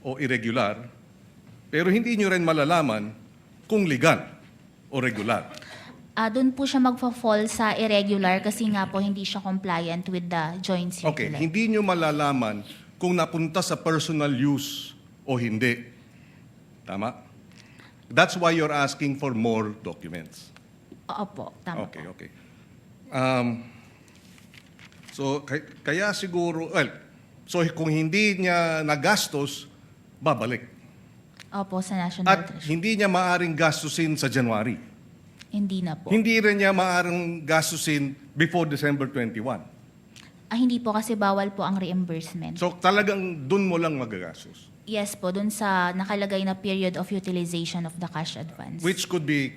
o irregular, pero hindi nyo rin malalaman kung legal o regular. Doon po siya magfa-fall sa irregular kasi nga po hindi siya compliant with the joint Okay, circular. hindi nyo malalaman kung napunta sa personal use o hindi. Tama? That's why you're asking for more documents. Opo, tama Okay, po. okay. So, kaya siguro, well, so kung hindi niya nagastos, babalik. Opo, sa National At Treasury. hindi niya maaring gastusin sa January. Hindi na po. Hindi rin niya maaring gastusin before December 21. Hindi po kasi bawal po ang reimbursement. So talagang dun mo lang magagastos. Yes po, dun sa nakalagay na period of utilization of the cash advance. Which could be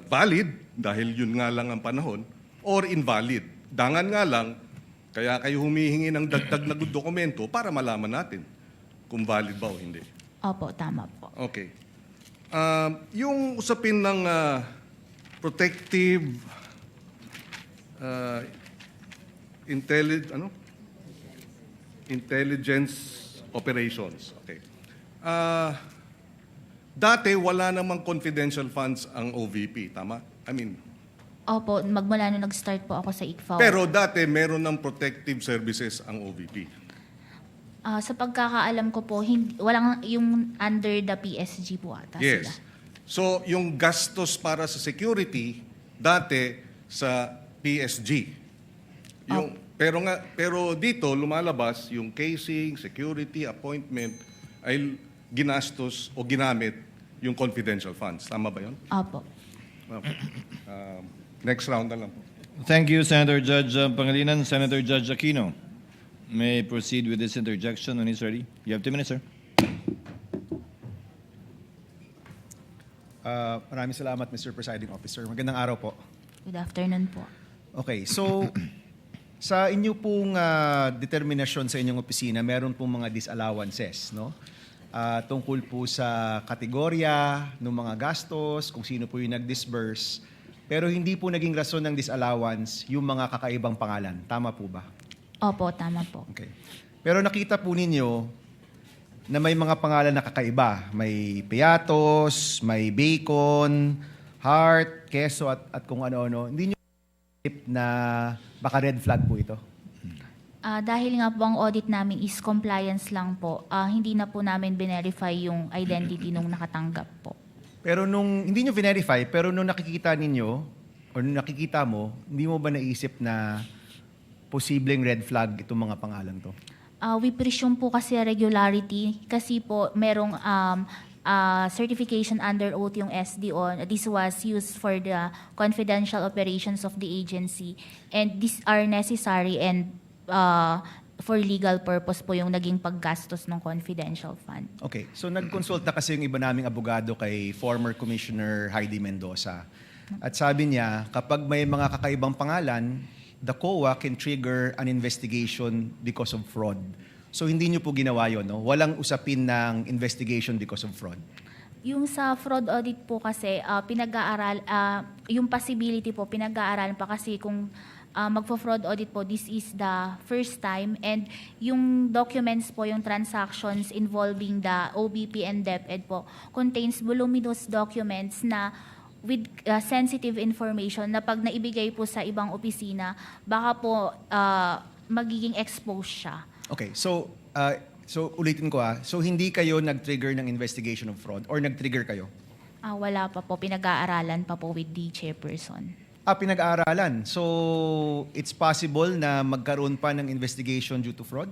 valid dahil yun nga lang ang panahon or invalid. Dangan nga lang, kaya kayo humihingi ng dagdag na dokumento para malaman natin kung valid ba o hindi. Opo, tama po. Okay. Yung usapin ng protective intelligence operations. Okay. Dati wala namang confidential funds ang OVP, tama? I mean, Opo, magmula nung nag-start po ako sa ICFAO. pero dati meron ng protective services ang OVP. Sa pagkakaalam ko po, walang yung under the PSG po ata sila. Yes. So, yung gastos para sa security, dati sa PSG. Pero dito, lumalabas yung casing, security, appointment, ay ginastos o ginamit yung confidential funds. Tama ba yun? Opo. Okay. Next round na lang po. Thank you, Senator Judge Pangilinan. Senator Judge Aquino may proceed with this interjection when he's ready. You have 2 minutes, sir. Maraming salamat, Mr. Presiding Officer. Magandang araw po. Good afternoon po. Okay, so sa inyo pong determinasyon sa inyong opisina, meron pong mga disallowances, no? Tungkol po sa kategorya ng mga gastos, kung sino po yung nag-disburse. Pero hindi po naging rason ng disallowance yung mga kakaibang pangalan. Tama po ba? Opo, tama po. Okay. Pero nakita po ninyo na may mga pangalan na kakaiba. May Piatos, may Bacon, Heart, Queso at kung ano-ano. Hindi nyo isip na baka red flag po ito? Dahil nga po ang audit namin is compliance lang po, hindi na po namin verify yung identity nung nakatanggap po. Pero nung, hindi nyo verify, pero nung nakikita ninyo, o nung nakikita mo, hindi mo ba naisip na posibleng red flag itong mga pangalan to? We presume po kasi regularity kasi po merong certification under oath yung SDO. This was used for the confidential operations of the agency and these are necessary and for legal purpose po yung naging paggastos ng confidential fund. Okay, so nag-consult na kasi yung iba naming abogado kay former Commissioner Heidi Mendoza. At sabi niya, kapag may mga kakaibang pangalan, the COA can trigger an investigation because of fraud. So hindi niyo po ginawa yun, no? Walang usapin ng investigation because of fraud. Yung sa fraud audit po kasi, yung possibility po, pinag-aaralan pa kasi kung magpo-fraud audit po, this is the first time and yung documents po, yung transactions involving the OBP and DepEd po, contains voluminous documents na with sensitive information na pag naibigay po sa ibang opisina, baka po magiging exposed siya. Okay, so ulitin ko So hindi kayo nag-trigger ng investigation of fraud or nag-trigger kayo? Wala pa po, pinag-aaralan pa po with the chairperson. Pinag-aaralan. So it's possible na magkaroon pa ng investigation due to fraud?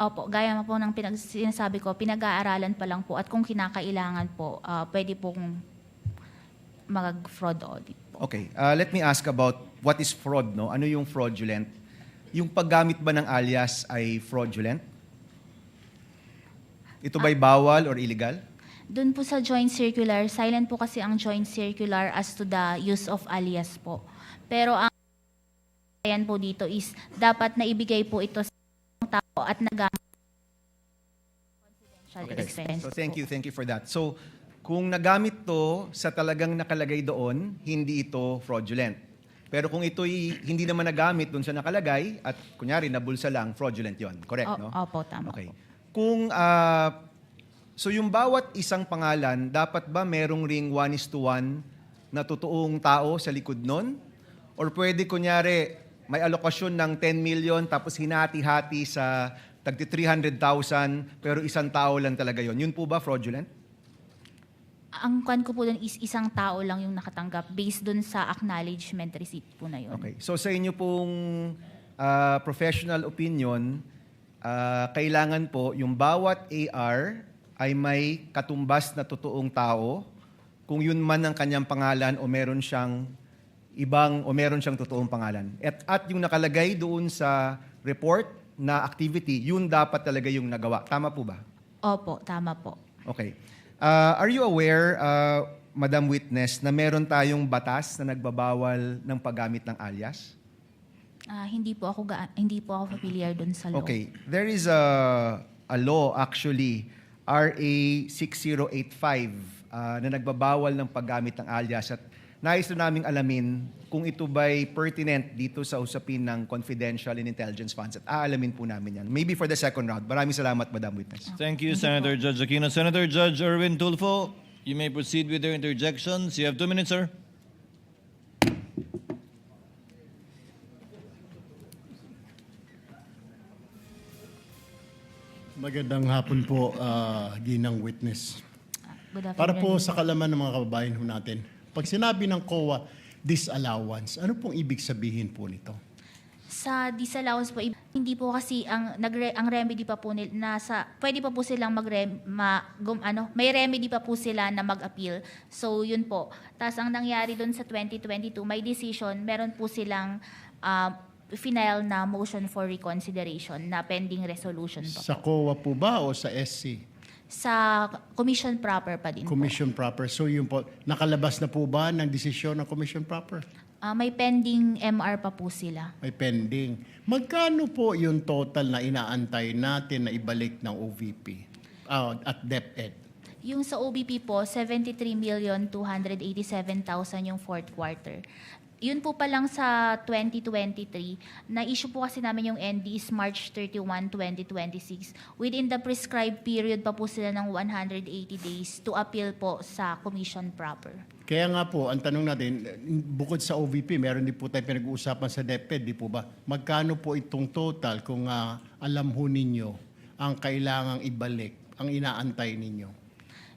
Opo, gaya po ng sinasabi ko, pinag-aaralan pa lang po at kung kinakailangan po, pwede pong mag-fraud audit po. Okay, let me ask about what is fraud, no? Ano yung fraudulent? Yung paggamit ba ng alias ay fraudulent? Ito ba'y bawal or illegal? Doon po sa joint circular, silent po kasi ang joint circular as to the use of alias po. Pero ang ayan po dito is dapat na ibigay po ito sa tao at nagamit confidential expense So po. thank you for that. So kung nagamit to sa talagang nakalagay doon, hindi ito fraudulent. Pero kung ito'y hindi naman nagamit doon sa nakalagay at kunyari nabulsa lang, fraudulent yon. Correct, no? Opo, tama Okay. po. Kung so yung bawat isang pangalan, dapat ba merong ring 1:1 na totoong tao sa likod nun? Or pwede kunyari may alokasyon ng 10 million tapos hinati-hati sa tagti 300,000 pero isang tao lang talaga yon. Yun po ba fraudulent? Ang kwan ko po doon is isang tao lang yung nakatanggap based doon sa acknowledgement receipt po na yun. Okay. So sa inyo pong professional opinion, kailangan po yung bawat AR ay may katumbas na totoong tao, kung yun man ang kanyang pangalan o meron siyang totoong pangalan. At yung nakalagay doon sa report na activity, yun dapat talaga yung nagawa. Tama po ba? Opo, tama po. Okay. Are you aware, Madam Witness, na meron tayong batas na nagbabawal ng paggamit ng alias? Hindi po ako familiar dun sa law. Okay. There is a law actually, RA 6085, na nagbabawal ng paggamit ng alias, at nais na naming alamin kung ito ba'y pertinent dito sa usapin ng confidential and intelligence funds, at aalamin po namin yan. Maybe for the second round. Maraming salamat, Madam Witness. Thank you, Senator Judge Aquino. Senator Judge Erwin Tulfo, you may proceed with your interjections. You have 2 minutes, sir. Magandang hapon po, Ginang Witness. Good afternoon. Para po sa kalaman ng mga kababayan ho natin, pag sinabi ng COA, disallowance, ano pong ibig sabihin po nito? Sa disallowance po, hindi po kasi ang remedy pa po pwede pa po silang may remedy pa po sila na mag-appeal. So yun po. Tapos ang nangyari doon sa 2022, may decision, meron po silang final na motion for reconsideration na pending resolution pa. Sa COA po ba o sa SC? Sa commission proper pa din Commission proper. So yun po, nakalabas na po ba ng desisyon ng Commission proper? po. May pending MR pa po sila. May pending. Magkano po yung total na inaantay natin na ibalik ng OVP at DepEd? Yung sa OBP po, 73,287,000 yung fourth quarter. Yun po pa lang sa 2023, na-issue po kasi namin yung ND is March 31, 2026. Within the prescribed period pa po sila ng 180 days to appeal po sa commission proper. Kaya nga po, ang tanong natin, bukod sa OVP, meron din po tayo pinag-uusapan sa DepEd, di po ba? Magkano po itong total kung alam ho ninyo ang kailangang ibalik, ang inaantay ninyo?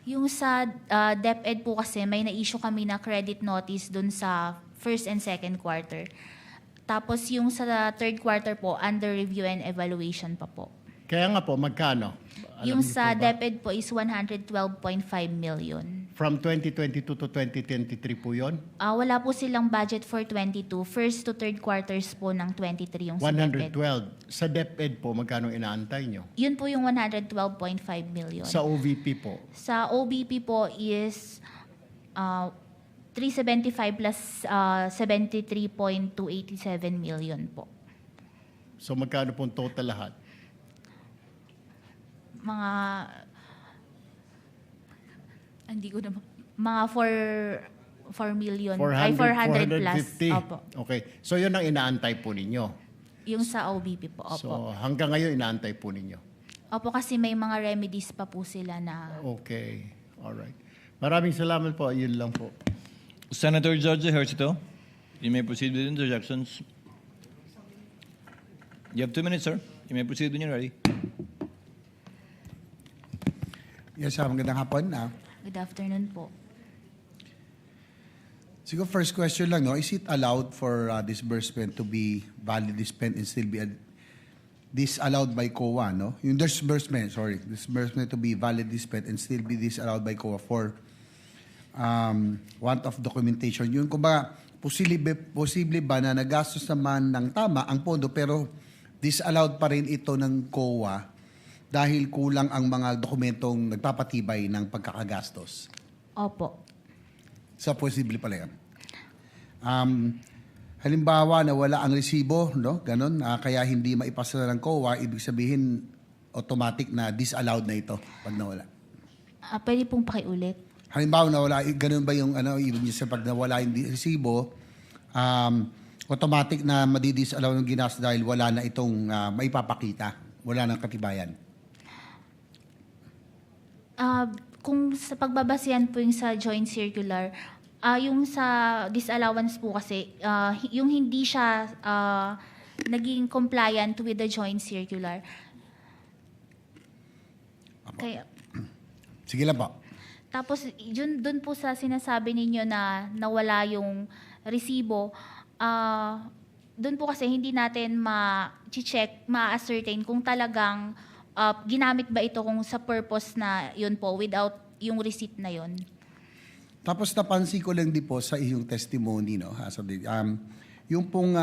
Yung sa DepEd po kasi, may na-issue kami na credit notice dun sa first and second quarter. Tapos yung sa third quarter po, under review and evaluation pa po. Kaya nga po, magkano? Yung niyo sa po ba? DepEd po is 112.5 million. From 2022 to 2023 po yun? Wala po silang budget for 22. First to third quarters po ng 23 yung sa DepEd. 112. Sa DepEd po, magkano inaantay nyo? Yun po yung 112.5 million. Sa OVP po? Sa OBP po is 375 plus 73.287 million po. So magkano pong total lahat? Mga hindi ko na mga 4 million ay 400 plus. 450. Opo. Okay. So yun ang inaantay po ninyo. Yung sa OBP po. Opo. So hanggang ngayon inaantay po ninyo. Opo, kasi may mga remedies pa po sila na Okay. Alright. Maraming salamat po. Yun lang po. Senator Judge Ejercito, you may proceed with interjections. You have 2 minutes, sir. You may proceed when you're ready. Yes, magandang hapon. good afternoon po. Siguro first question lang, no? Is it allowed for disbursement to be validly spent and still be disallowed by COA, no? Yung disbursement to be validly spent and still be disallowed by COA for want of documentation. Yun, kumbaga, posible ba na nagastos naman ng tama ang pondo pero disallowed pa rin ito ng COA dahil kulang ang mga dokumentong nagpapatibay ng pagkakagastos? Opo. So, posible pala yan. Halimbawa, nawala ang resibo, no? Ganon, kaya hindi maipasa ng COA, ibig sabihin, automatic na disallowed na ito pag nawala. Pwede pong pakiulit. Halimbawa, nawala, ganun ba yung, ibig niya sa pag nawala yung resibo, automatic na madidisallow ng ginastos dahil wala na itong maipapakita, wala nang katibayan. Kung sa pagbabasihan po yung sa joint circular, yung sa disallowance po kasi, yung hindi siya naging compliant with the joint circular. Kaya, Sige lang po. tapos, dun po sa sinasabi ninyo na nawala yung resibo, doon po kasi hindi natin ma-check, ma-ascertain kung talagang ginamit ba ito kung sa purpose na yun po without yung receipt na yun. Tapos napansin ko lang din po sa iyong testimony, no, yung pong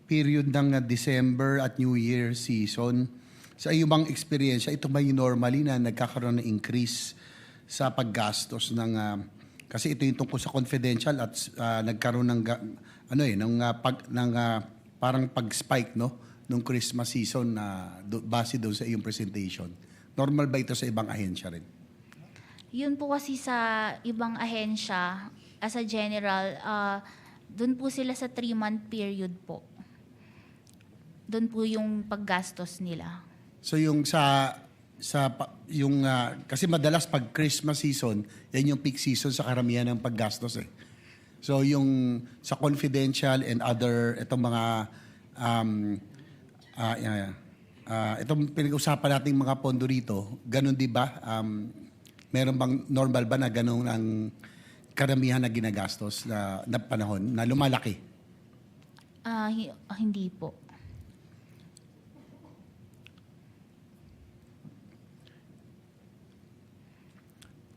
period ng December at New Year season, sa iyong bang experience, ito ba yung normally na nagkakaroon ng increase sa paggastos ng, kasi ito yung tungkol sa confidential at nagkaroon ng, parang pag-spike, no, nung Christmas season na base doon sa iyong presentation. Normal ba ito sa ibang ahensya rin? Yun po kasi sa ibang ahensya, as a general, doon po sila sa 3-month period po. Doon po yung paggastos nila. So yung kasi madalas pag Christmas season, yan yung peak season sa karamihan ng paggastos eh. So yung sa confidential and other, itong mga, itong pinag-usapan nating mga pondo rito, ganun di ba? Meron bang normal ba na ganun ang karamihan na ginagastos na panahon na lumalaki? Hindi po.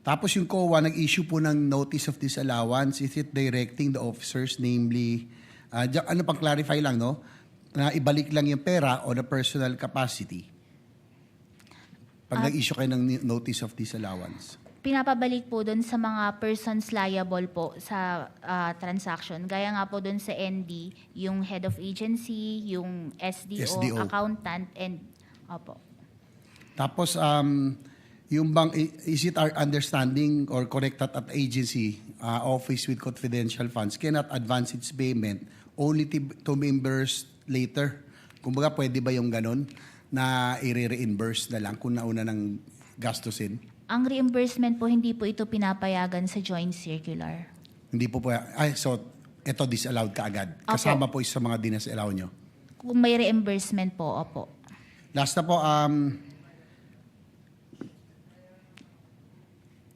Tapos yung COA, nag-issue po ng notice of disallowance. Is it directing the officers, namely, ano pang clarify lang, no? Na ibalik lang yung pera o the personal capacity pag nag-issue kayo ng notice of disallowance? Pinapabalik po doon sa mga persons liable po sa transaction. Gaya nga po doon sa ND, yung head of agency, yung SDO. Accountant, and opo. Tapos, yung bang, is it our understanding or correct that at agency, office with confidential funds cannot advance its payment only to members later? Kumbaga, pwede ba yung ganun na i-reimburse na lang kung nauna ng gastusin? Ang reimbursement po, hindi po ito pinapayagan sa joint circular. Hindi po po. So, ito disallowed ka agad. Opo. Kasama po sa mga disallow nyo. Kung may reimbursement po, opo. Last na po,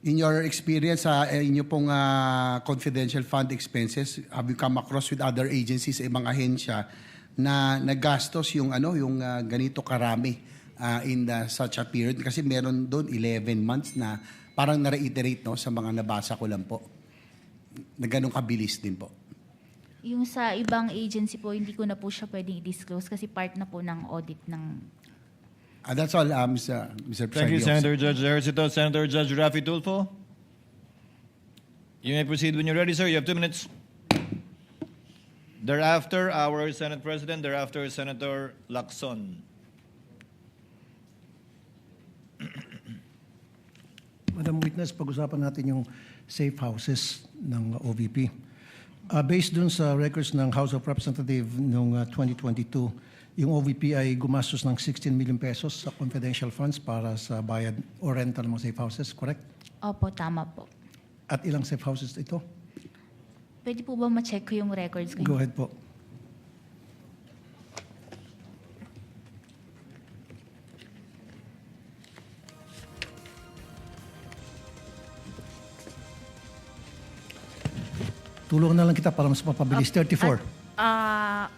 in your experience sa inyo pong confidential fund expenses, have you come across with other agencies sa ibang ahensya na nagastos yung ganito karami in such a period? Kasi meron doon 11 months na parang na-reiterate, no, sa mga nabasa ko lang po. Na ganun kabilis din po. Yung sa ibang agency po, hindi ko na po siya pwedeng i-disclose kasi part na po ng audit ng... That's all, Mr. Thank you, Presiding Senator Judge Ejercito. Senator Judge Raffy Tulfo. You may proceed when you're ready, sir. You have 2 minutes. Thereafter, our Senate President. Thereafter, Senator Lacson. Madam Witness, pag-usapan natin yung safe houses ng OVP. Based dun sa records ng House of Representatives noong 2022, yung OVP ay gumastos ng 16 million pesos sa confidential funds para sa bayad o rental ng mga safe houses, correct? Opo, tama po. At ilang safe houses ito? Pwede po ba ma-check ko yung records ko? Go ahead po. Tulungan na lang kita para mas mapabilis. 34.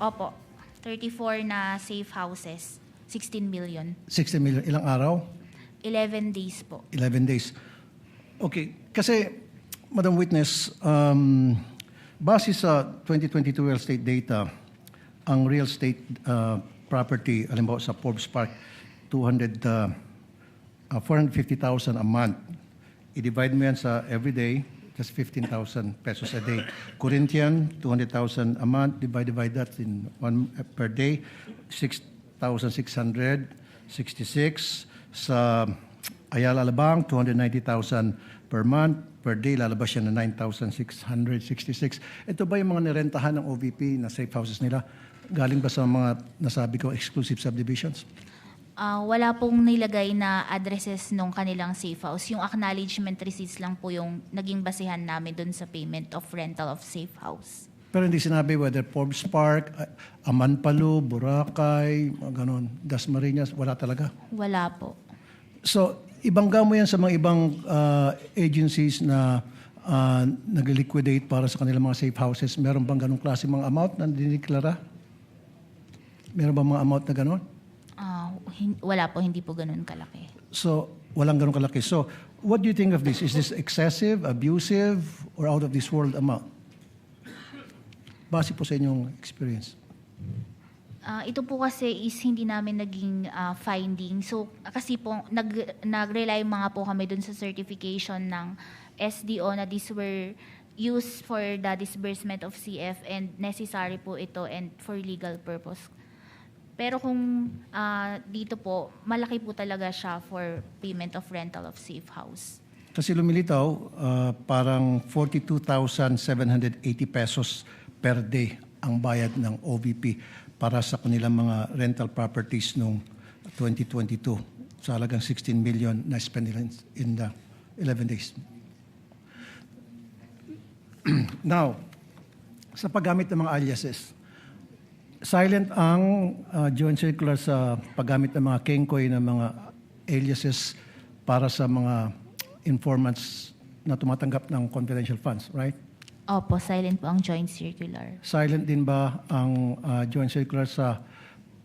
Opo. 34 na safe houses. 16 million. 16 million. Ilang araw? 11 days po. 11 days. Okay. Kasi, Madam Witness, base sa 2022 real estate data, ang real estate property, alimbawa sa Forbes Park, 450,000 a month. I-divide mo yan sa everyday, just 15,000 pesos a day. Corinthian, 200,000 a month. Divide that in per day, 6,666. Sa Ayala Alabang, 290,000 per month. Per day, lalabas siya na 9,666. Ito ba yung mga nirentahan ng OVP na safe houses nila? Galing ba sa mga nasabi ko exclusive subdivisions? Wala pong nilagay na addresses nung kanilang safe house. Yung acknowledgement receipts lang po yung naging basihan namin dun sa payment of rental of safe house. Pero hindi sinabi whether Forbes Park, Amanpalu, Boracay, ganon, Dasmariñas, wala talaga? Wala po. So, ibangga mo yan sa mga ibang agencies na nag-liquidate para sa kanilang mga safe houses, meron bang ganong klase mga amount na diniklara? Meron bang mga amount na ganon? Wala po, hindi po ganun kalaki. So, walang ganong kalaki. So, what do you think of this? Is this excessive, abusive, or out of this world amount? Base po sa inyong experience. Ito po kasi is hindi namin naging finding. So, kasi po, nag-rely mga po kami dun sa certification ng SDO na these were used for the disbursement of CF and necessary po ito and for legal purpose. Pero kung dito po, malaki po talaga siya for payment of rental of safe house. Kasi lumilitaw, parang 42,780 pesos per day ang bayad ng OVP para sa kanilang mga rental properties noong 2022. Sa halagang 16 million na spend nila in the 11 days. Now, sa paggamit ng mga aliases, silent ang joint circular sa paggamit ng mga kengkoy na mga aliases para sa mga informants na tumatanggap ng confidential funds, right? Opo, silent po ang joint circular. Silent din ba ang joint circular sa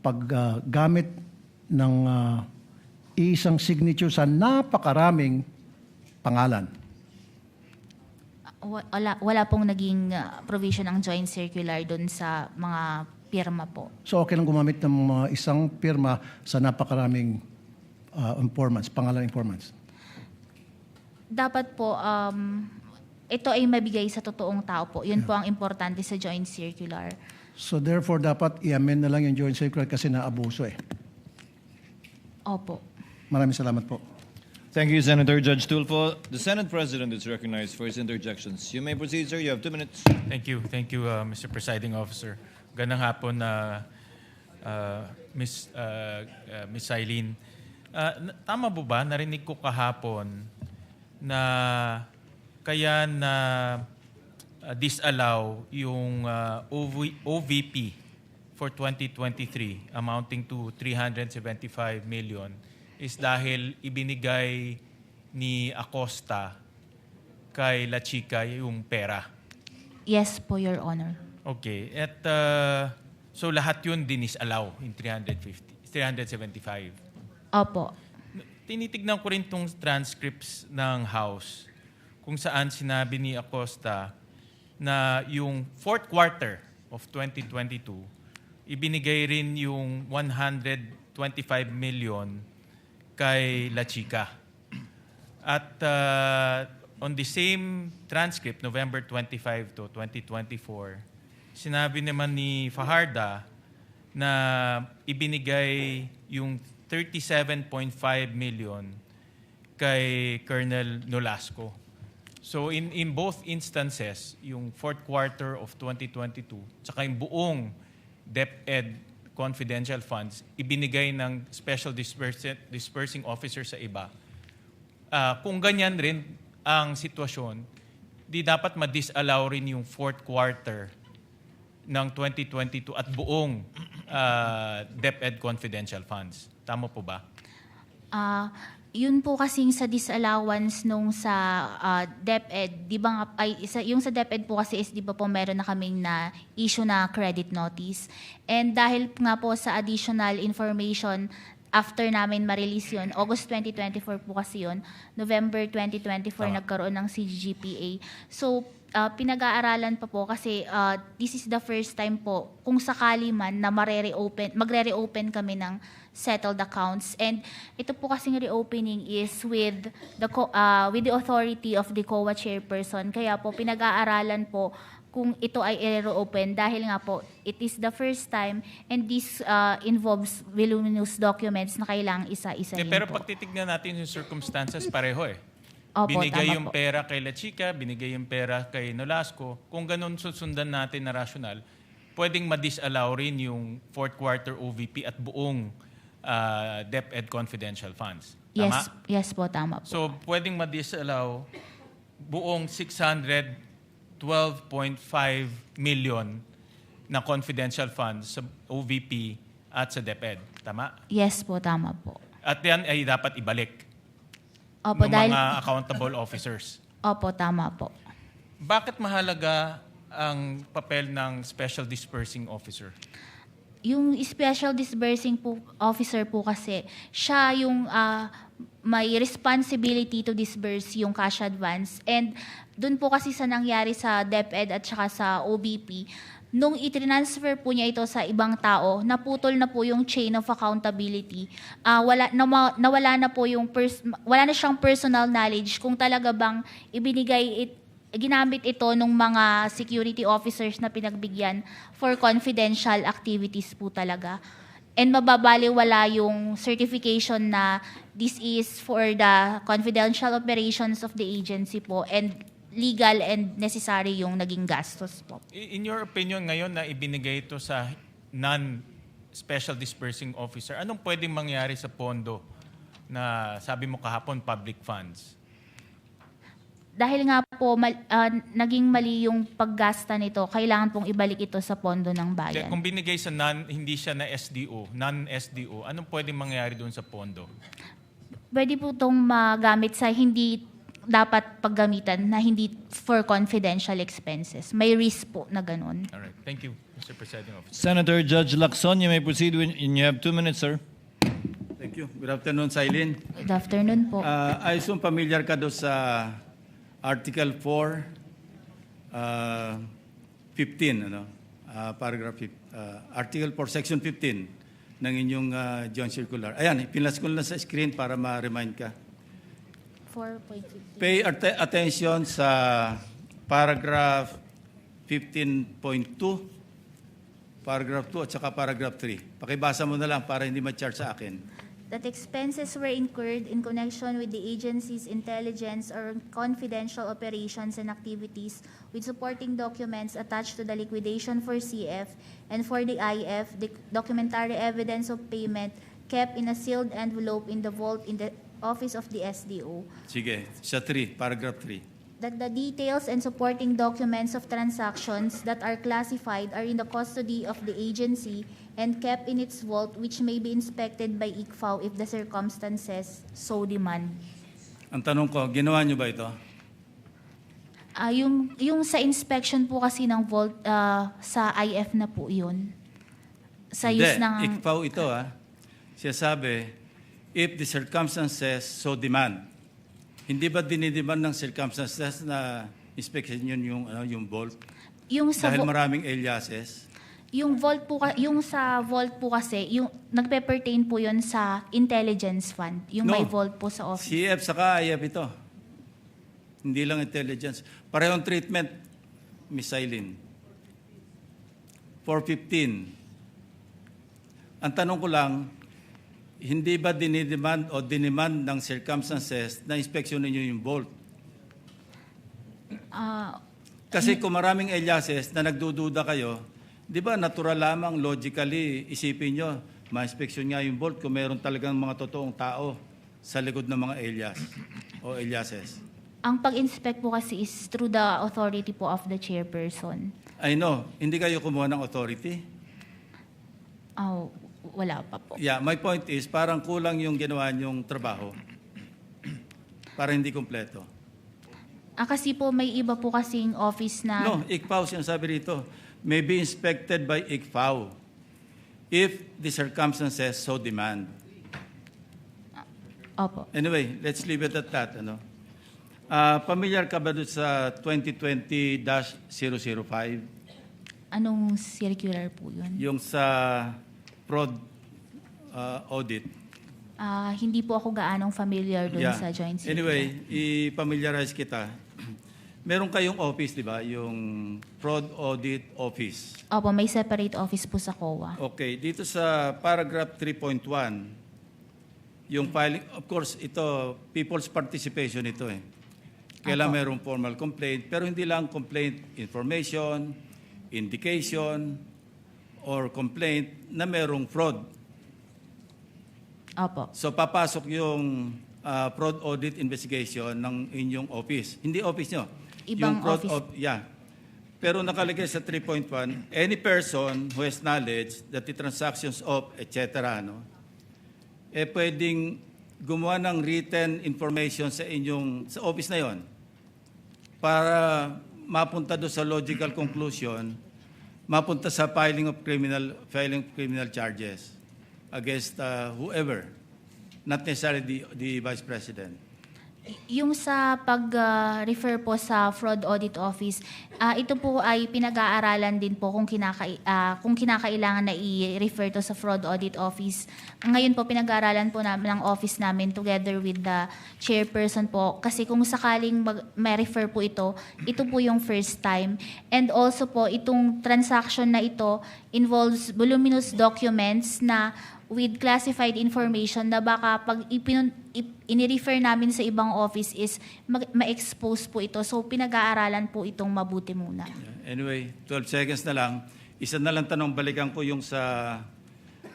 paggamit ng isang signature sa napakaraming pangalan? Wala pong naging provision ng joint circular doon sa mga pirma po. So okay lang gumamit ng mga isang pirma sa napakaraming informants, pangalan informants? Dapat po, ito ay mabigay sa totoong tao po. Yun po ang importante sa joint circular. So therefore, dapat i-amend na lang yung joint circular kasi naabuso eh. Opo. Maraming salamat po. Thank you, Senator Judge Tulfo. The Senate President is recognized for his interjections. You may proceed, sir. You have 2 minutes. Thank you, Mr. Presiding Officer. Gandang hapon na Miss Eileen. Tama po ba? Narinig ko kahapon na kaya na disallow yung OVP for 2023 amounting to 375 million is dahil ibinigay ni Acosta kay La Chica yung pera. Yes po, Your Honor. Okay. At so lahat yun dinisallow in 375. Opo. Tinitignan ko rin tong transcripts ng House kung saan sinabi ni Acosta na yung fourth quarter of 2022, ibinigay rin yung 125 million kay La Chica. At on the same transcript, November 25 to 2024, sinabi naman ni Fajarda na ibinigay yung 37.5 million kay Colonel Nolasco. So in both instances, yung fourth quarter of 2022, tsaka yung buong DepEd confidential funds, ibinigay ng Special Dispersing Officer sa iba. Kung ganyan rin ang sitwasyon, di dapat ma-disallow rin yung fourth quarter ng 2022 at buong DepEd confidential funds. Tama po ba? Yun po kasing sa disallowance nung sa DepEd, di ba yung sa DepEd po kasi is di ba po meron na kaming na issue na credit notice. And dahil nga po sa additional information after namin ma-release yun, August 2024 po kasi yun, November 2024 nagkaroon ng CGPA. So, pinag-aaralan pa po kasi this is the first time po kung sakali man na magre-reopen kami ng settled accounts. And ito po kasing reopening is with the authority of the COA chairperson. Kaya po pinag-aaralan po kung ito ay i-reopen dahil nga po it is the first time and this involves voluminous documents na kailangang isa-isahin Pero po. pag titignan natin yung circumstances, pareho eh. Opo, Binigay tama yung po. pera kay La Chica, binigay yung pera kay Nolasco. Kung ganun susundan natin na rational, pwedeng ma-disallow rin yung fourth quarter OVP at buong DepEd confidential funds. Tama? Yes po, tama po. So, pwedeng ma-disallow buong 612.5 million na confidential funds sa OVP at sa DepEd. Tama? Yes po, tama po. At yan ay dapat ibalik Opo, ng dahil... mga accountable officers. Opo, tama po. bakit mahalaga ang papel ng Special Disbursing Officer? Yung special disbursing po, officer po kasi, siya yung may responsibility to disburse yung cash advance. And dun po kasi sa nangyari sa DepEd at saka sa OBP, nung i-transfer po niya ito sa ibang tao, naputol na po yung chain of accountability. Nawala na po yung wala na siyang personal knowledge kung talaga bang ginamit ito ng mga security officers na pinagbigyan for confidential activities po talaga. And mababaliwala yung certification na this is for the confidential operations of the agency po and legal and necessary yung naging gastos po. In your opinion ngayon na ibinigay ito sa non-Special Disbursing Officer, anong pwedeng mangyari sa pondo na sabi mo kahapon public funds? Dahil nga po naging mali yung paggasta nito, kailangan pong ibalik ito sa pondo ng bayan. Kung binigay sa hindi siya na SDO, non-SDO, anong pwedeng mangyari doon sa pondo? Pwede po itong magamit sa hindi dapat paggamitan na hindi for confidential expenses. May risk po na ganun. All right. Thank you, Mr. Presiding Officer. Senator Judge Lacson, you may proceed when you have 2 minutes, sir. Thank you. Good afternoon, Silene. Good afternoon po. I assume familiar ka doon sa Article 4, 15, paragraph Article 4, Section 15 ng inyong joint circular. Ayan, pinlas ko lang sa screen para ma-remind ka. 4.15. Pay attention sa paragraph 15.2, paragraph 2 at saka paragraph 3. Pakibasa mo na lang para hindi ma-charge sa akin. That expenses were incurred in connection with the agency's intelligence or confidential operations and activities with supporting documents attached to the liquidation for CF and for the IF, the documentary evidence of payment kept in a sealed envelope in the vault in the office of the SDO. Sige, sa 3, paragraph 3. That the details and supporting documents of transactions that are classified are in the custody of the agency and kept in its vault, which may be inspected by ICFAO if the circumstances so demand. Ang tanong ko, ginawa niyo ba ito? Yung sa inspection po kasi ng vault, sa IF na po yun. Sa use ng... ICFAO ito Siya sabi, if the circumstances so demand. Hindi ba dinidemand ng circumstances na inspection yun yung vault? Yung sa Dahil maraming aliases? Yung vault po, yung sa vault po kasi, yung nagpe-pertain po yun sa intelligence fund. Yung may vault po sa office. CF saka IF ito. Hindi lang intelligence. Parehong treatment, Ms. Eileen. 415. Ang tanong ko lang, hindi ba dinidemand o dinemand ng circumstances na inspeksyon ninyo yung vault? Kasi kung maraming aliases na nagdududa kayo, di ba natural lamang logically isipin nyo, ma-inspeksyon nga yung vault kung meron talagang mga totoong tao sa likod ng mga alias o aliases. Ang pag-inspect po kasi is through the authority po of the chairperson. I know, hindi kayo kumuha ng authority? Wala pa po. Yeah, my point is parang kulang yung ginawa niyong trabaho para hindi kompleto. Kasi po may iba po kasing office na... No, ICFAO sinasabi rito, may be inspected by ICFAO if the circumstances so demand. Opo. Anyway, let's leave it at that. Familiar ka ba doon sa 2020-005? Anong circular po yun? Yung sa fraud audit. Hindi po ako gaanong familiar doon sa joint circular. Anyway, i-familiarize kita. Meron kayong office, di ba? Yung fraud audit office. Opo, may separate office po sa COA. Okay, dito sa paragraph 3.1, yung filing, of course, ito, people's participation ito Kailangan merong formal complaint, pero hindi lang complaint, information, indication, or complaint na merong fraud. Opo. So papasok yung fraud audit investigation ng inyong office. Hindi office nyo. Ibang yung fraud office. Pero nakalagay sa 3.1, any person who has knowledge that the transactions of, etc., pwedeng gumawa ng written information sa office na yon para mapunta doon sa logical conclusion, mapunta sa filing of criminal charges against whoever, not necessarily the Vice President. Yung sa pag-refer po sa Fraud Audit Office, ito po ay pinag-aaralan din po kung kinakailangan na i-refer to sa Fraud Audit Office. Ngayon po pinag-aaralan po namin ng office namin together with the chairperson po. Kasi kung sakaling ma-refer po ito po yung first time. And also po, itong transaction na ito involves voluminous documents na with classified information na baka pag ini-refer namin sa ibang office is ma-expose po ito. So pinag-aaralan po itong mabuti muna. Anyway, 12 seconds na lang. Isa na lang tanong, balikan ko yung sa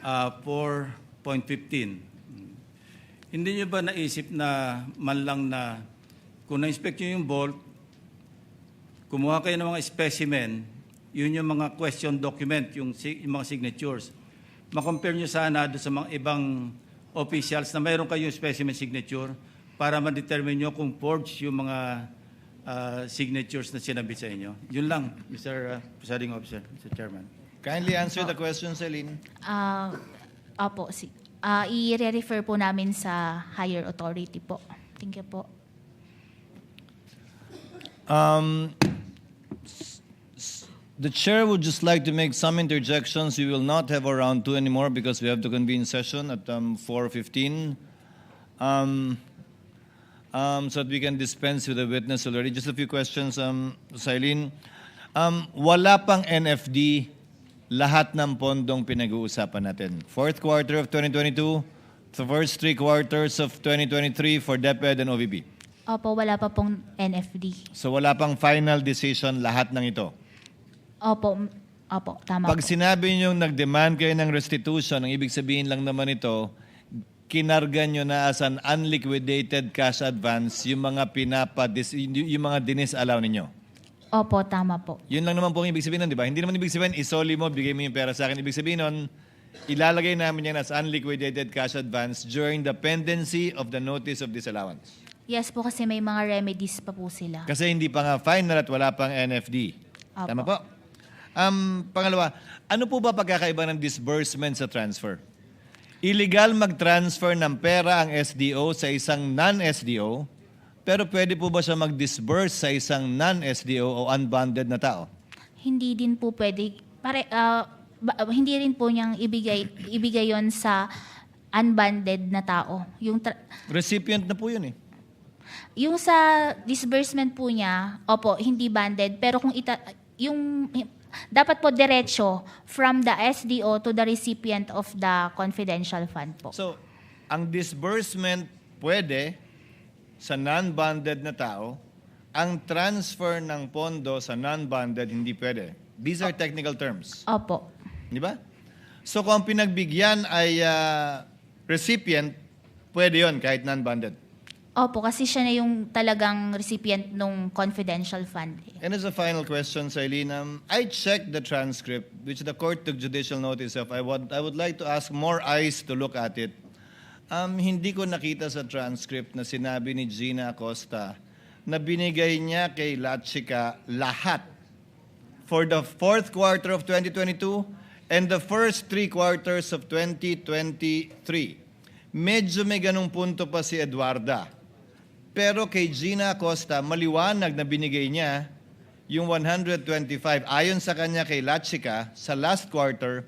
4.15. Hindi nyo ba naisip na man lang na kung na-inspect nyo yung vault, kumuha kayo ng mga specimen, yun yung mga question document, yung mga signatures. Ma-compare nyo sana doon sa mga ibang officials na mayroon kayong specimen signature para ma-determine nyo kung forged yung mga signatures na sinabi sa inyo. Yun lang, Mr. Presiding Officer, Mr. Chairman. Kindly answer the question, Celine. Opo, i-refer po namin sa higher authority po. Thank you po. The chair would just like to make some interjections. We will not have our round 2 anymore because we have to convene session at 4:15. So that we can dispense with the witness already. Just a few questions, Silene. Wala pang NFD, lahat ng pondong pinag-uusapan natin. Fourth quarter of 2022, the first 3 quarters of 2023 for DepEd and OVP. Opo, wala pa pong NFD. So wala pang final decision lahat ng ito. Opo, tama Pag po. sinabi nyo nag-demand kayo ng restitution, ang ibig sabihin lang naman ito, kinarga nyo na as an unliquidated cash advance yung mga yung mga dinis-allow ninyo. Opo, tama po. Yun lang naman po ang ibig sabihin nun, di ba? Hindi naman ibig sabihin, isoli mo, bigay mo yung pera sa akin. Ibig sabihin nun, ilalagay namin yan as unliquidated cash advance during the pendency of the notice of disallowance. Yes po, kasi may mga remedies pa po sila. Kasi hindi pa nga final at wala pang NFD. Opo. Tama po? Pangalawa, ano po ba pagkakaiba ng disbursement sa transfer? Illegal mag-transfer ng pera ang SDO sa isang non-SDO, pero pwede po ba siya mag-disburse sa isang non-SDO o unbonded na tao? Hindi din po pwede. Hindi rin po niyang ibigay yon sa unbonded na tao. Recipient na po yun eh. Yung sa disbursement po niya, opo, hindi banded. Pero kung dapat po diretso from the SDO to the recipient of the confidential fund po. So, ang disbursement pwede sa non-bonded na tao, ang transfer ng pondo sa non-bonded hindi pwede. These are technical terms. Opo. Di ba? So, kung ang pinagbigyan ay recipient, pwede yon kahit non-bonded. Opo, kasi siya na yung talagang recipient ng confidential fund. And as a final question, Silene, I checked the transcript, which the court took judicial notice of. I would like to ask more eyes to look at it. Hindi ko nakita sa transcript na sinabi ni Gina Acosta na binigay niya kay Latchika lahat for the fourth quarter of 2022 and the first 3 quarters of 2023. Medyo may ganung punto pa si Eduarda. Pero kay Gina Acosta, maliwanag na binigay niya yung 125 ayon sa kanya kay Latchika sa last quarter,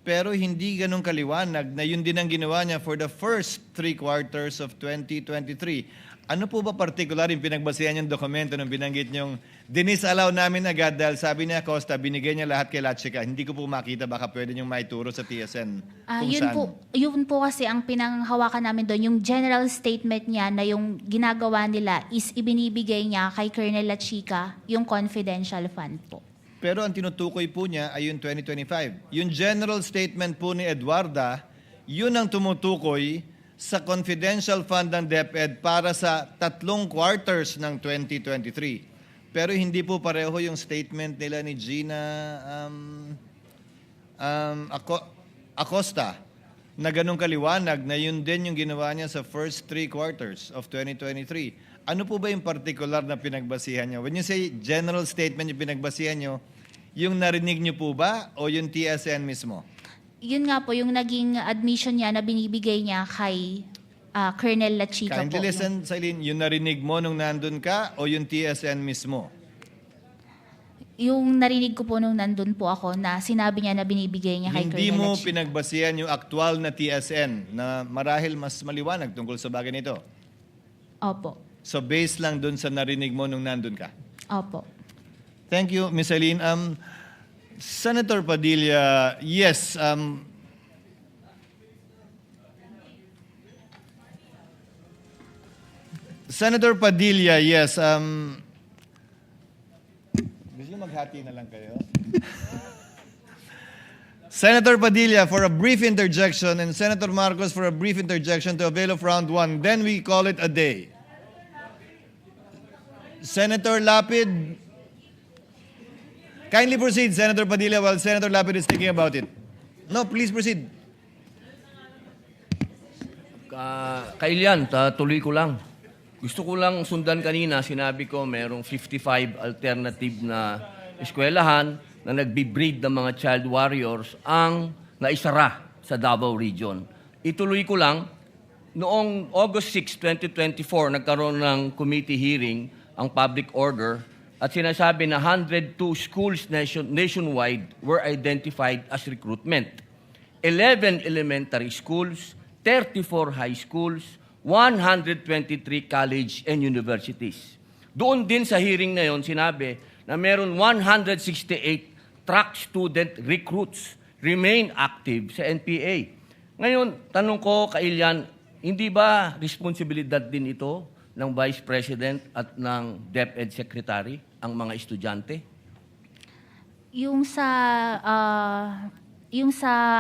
pero hindi ganun kaliwanag na yun din ang ginawa niya for the first 3 quarters of 2023. Ano po ba particular yung pinagbasihan niyong dokumento nung binanggit niyong dinis-allow namin agad dahil sabi niya Acosta, binigay niya lahat kay Latchika. Hindi ko po makita, baka pwede niyong maituro sa TSN kung saan. Yun po kasi ang pinanghawakan namin doon, yung general statement niya na yung ginagawa nila is ibinibigay niya kay Colonel Latchika yung confidential fund po. Pero ang tinutukoy po niya ay yung 2025. Yung general statement po ni Eduarda, yun ang tumutukoy sa confidential fund ng DepEd para sa 3 quarters ng 2023. Pero hindi po pareho yung statement nila ni Gina Acosta na ganun kaliwanag na yun din yung ginawa niya sa first 3 quarters of 2023. ano po ba yung particular na pinagbasihan nyo? When you say general statement yung pinagbasihan nyo, yung narinig nyo po ba o yung TSN mismo? Yun nga po, yung naging admission niya na binibigay niya kay Colonel La Chica Kindly po. listen, Celine, yung narinig mo nung nandun ka o yung TSN mismo? Yung narinig ko po nung nandun po ako na sinabi niya na binibigay niya kay Hindi Colonel mo La Chica. pinagbasihan yung aktual na TSN na marahil mas maliwanag tungkol sa bagay nito. Opo. So based lang dun sa narinig mo nung nandun ka. Opo. Thank you, Ms. Eileen. Senator Padilla, yes, Senator Padilla, yes. Gusto maghati na lang kayo? Senator Padilla for a brief interjection and Senator Marcos for a brief interjection to avail of round one. Then we call it a day. Senator Lapid, kindly proceed, Senator Padilla, while Senator Lapid is thinking about it. No, please proceed. Kailian, tuloy ko lang. Gusto ko lang sundan kanina, sinabi ko merong 55 alternative na eskwelahan na nagbi-breed ng mga child warriors ang naisara sa Davao Region. Ituloy ko lang, noong August 6, 2024, nagkaroon ng committee hearing ang public order at sinasabi na 102 schools nationwide were identified as recruitment. 11 elementary schools, 34 high schools, 123 college and universities. Doon din sa hearing na yon sinabi na meron 168 track student recruits remain active sa NPA. Ngayon, tanong ko, Kailian, hindi ba responsibilidad din ito ng Vice President at ng DepEd Secretary ang mga estudyante? Yung sa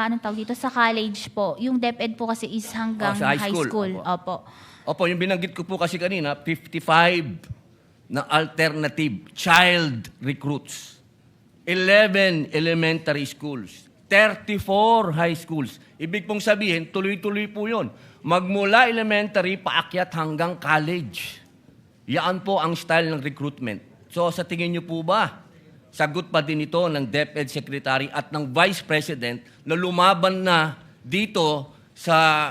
anong tawag dito, sa college po, yung DepEd po kasi is hanggang sa high school. Opo. Opo. Opo, yung binanggit ko po kasi kanina, 55 na alternative child recruits. 11 elementary schools. 34 high schools. Ibig pong sabihin, tuloy-tuloy po yun. Magmula elementary, paakyat hanggang college. Yan po ang style ng recruitment. So sa tingin niyo po ba, sagot pa din ito ng DepEd Secretary at ng Vice President na lumaban na dito sa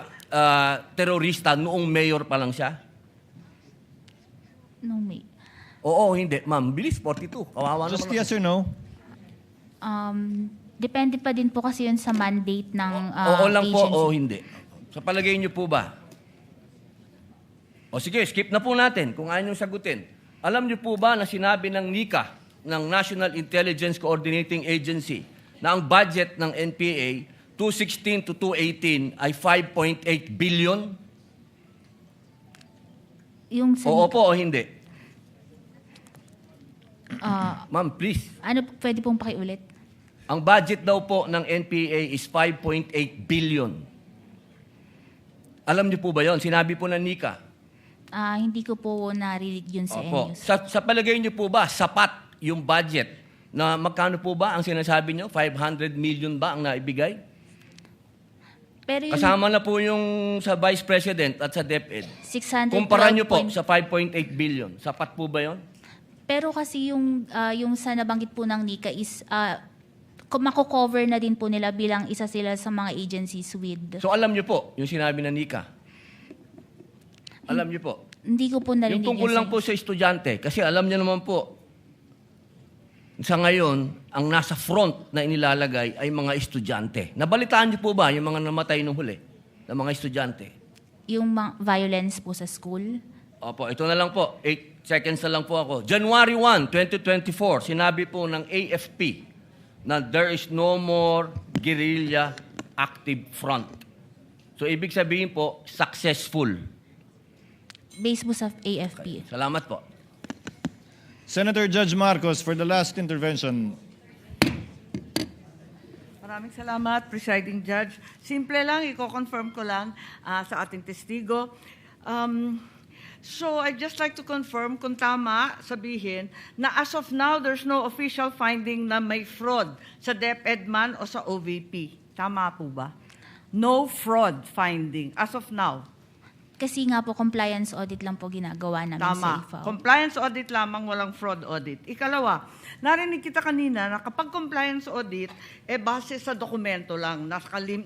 terorista noong mayor pa lang siya? No, may. Oo, hindi. Ma'am, bilis, 42. Kawawa Just naman. yes or no? Depende pa din po kasi yun sa mandate ng Oo lang po agency. o hindi. Sa palagay niyo po ba? O sige, skip na po natin kung ayaw niyong sagutin. Alam niyo po ba na sinabi ng NICA, ng National Intelligence Coordinating Agency, na ang budget ng NPA 2016 to 2018 ay 5.8 billion? Yung sa Oo po o hindi? Ah, Ma'am, please. ano, pwede pong pakiulit? Ang budget daw po ng NPA is 5.8 billion. Alam niyo po ba yon? Sinabi po ng NICA. Hindi ko po narinig yun sa Opo. news. Sa palagay niyo po ba, sapat yung budget na magkano po ba ang sinasabi niyo? 500 million ba ang naibigay? Pero yung Kasama na po yung sa Vice President at sa DepEd. 612 Kumpara niyo po point- sa 5.8 billion. Sapat po ba yon? Pero kasi yung sa nabanggit po ng NICA is mako-cover na din po nila bilang isa sila sa mga agencies with. So alam niyo po yung sinabi ng NICA. Alam niyo po. Hindi ko po narinig Yung tungkol yun lang po sa estudyante. Kasi alam niyo naman po, sa ngayon, ang nasa front na inilalagay ay mga estudyante. Nabalitaan niyo po ba yung mga namatay nung huli na mga estudyante? yung violence po sa school. Opo, ito na lang po. 8 seconds na lang po ako. January 1, 2024, sinabi po ng AFP na there is no more guerrilla active front. So, ibig sabihin po, successful. Based po sa AFP. Salamat po. Senator Judge Marcos for the last intervention. Maraming salamat, Presiding Judge. Simple lang, i-confirm ko lang sa ating testigo. So I'd just like to confirm kung tama sabihin na as of now, there's no official finding na may fraud sa DepEd man o sa OVP. Tama po ba? No fraud finding as of now. Kasi nga po, compliance audit lang po ginagawa namin sa Tama. IFAO. Compliance audit lamang, walang fraud audit. Ikalawa, narinig kita kanina na kapag compliance audit, base sa dokumento lang,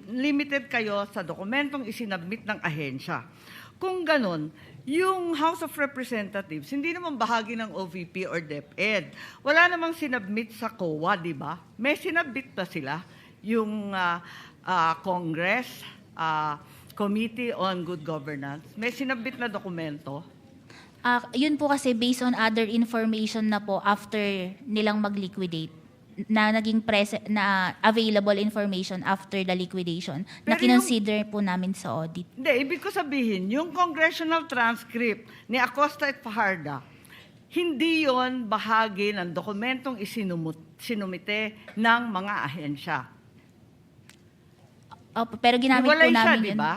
limited kayo sa dokumentong isinabmit ng ahensya. Kung ganun, yung House of Representatives, hindi naman bahagi ng OVP or DepEd. Wala namang sinabmit sa COA, di ba? May sinabmit ba sila? Yung Congress, Committee on Good Governance, may sinabit na dokumento? Yun po kasi based on other information na po after nilang mag-liquidate na naging na available information after the liquidation na Pero kinonsider po namin sa audit. Hindi, ibig ko sabihin, yung congressional transcript ni Acosta at Fajarda, hindi yon bahagi ng dokumentong sinumite ng mga ahensya. Opo, pero ginamit Hiwalay po siya, namin di yun. ba?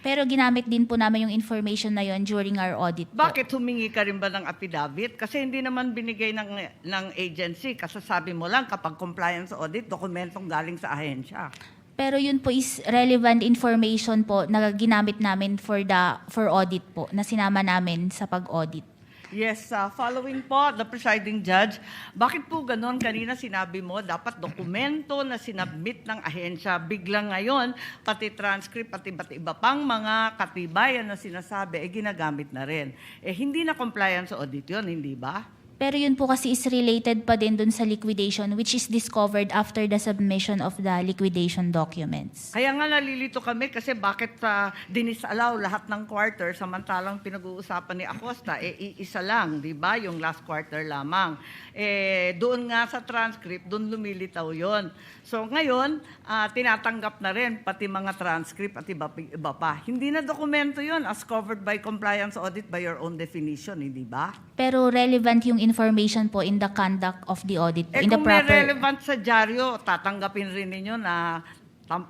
Pero ginamit din po namin yung information na yon during our audit po. Bakit humingi ka rin ba ng affidavit? Kasi hindi naman binigay ng agency. Kasasabi mo lang kapag compliance audit, dokumentong galing sa ahensya. Pero yun po is relevant information po na ginamit namin for audit po, na sinama namin sa pag-audit. Yes, following po, the presiding judge, bakit po ganon? Kanina sinabi mo, dapat dokumento na sinabmit ng ahensya. Biglang ngayon, pati transcript, pati iba't iba pang mga katibayan na sinasabi, ginagamit na rin. Hindi na compliance audit yun, hindi ba? Pero yun po kasi is related pa din dun sa liquidation which is discovered after the submission of the liquidation documents. Kaya nga nalilito kami kasi bakit dinisallow lahat ng quarter samantalang pinag-uusapan ni Acosta, iisa lang, di ba? Yung last quarter lamang. Doon nga sa transcript, doon lumilitaw yon. So ngayon, tinatanggap na rin pati mga transcript at iba pa. Hindi na dokumento yon as covered by compliance audit by your own definition, hindi ba? Pero relevant yung information po in the conduct of the audit po, in the Kung may proper... relevant sa dyaryo, tatanggapin rin ninyo na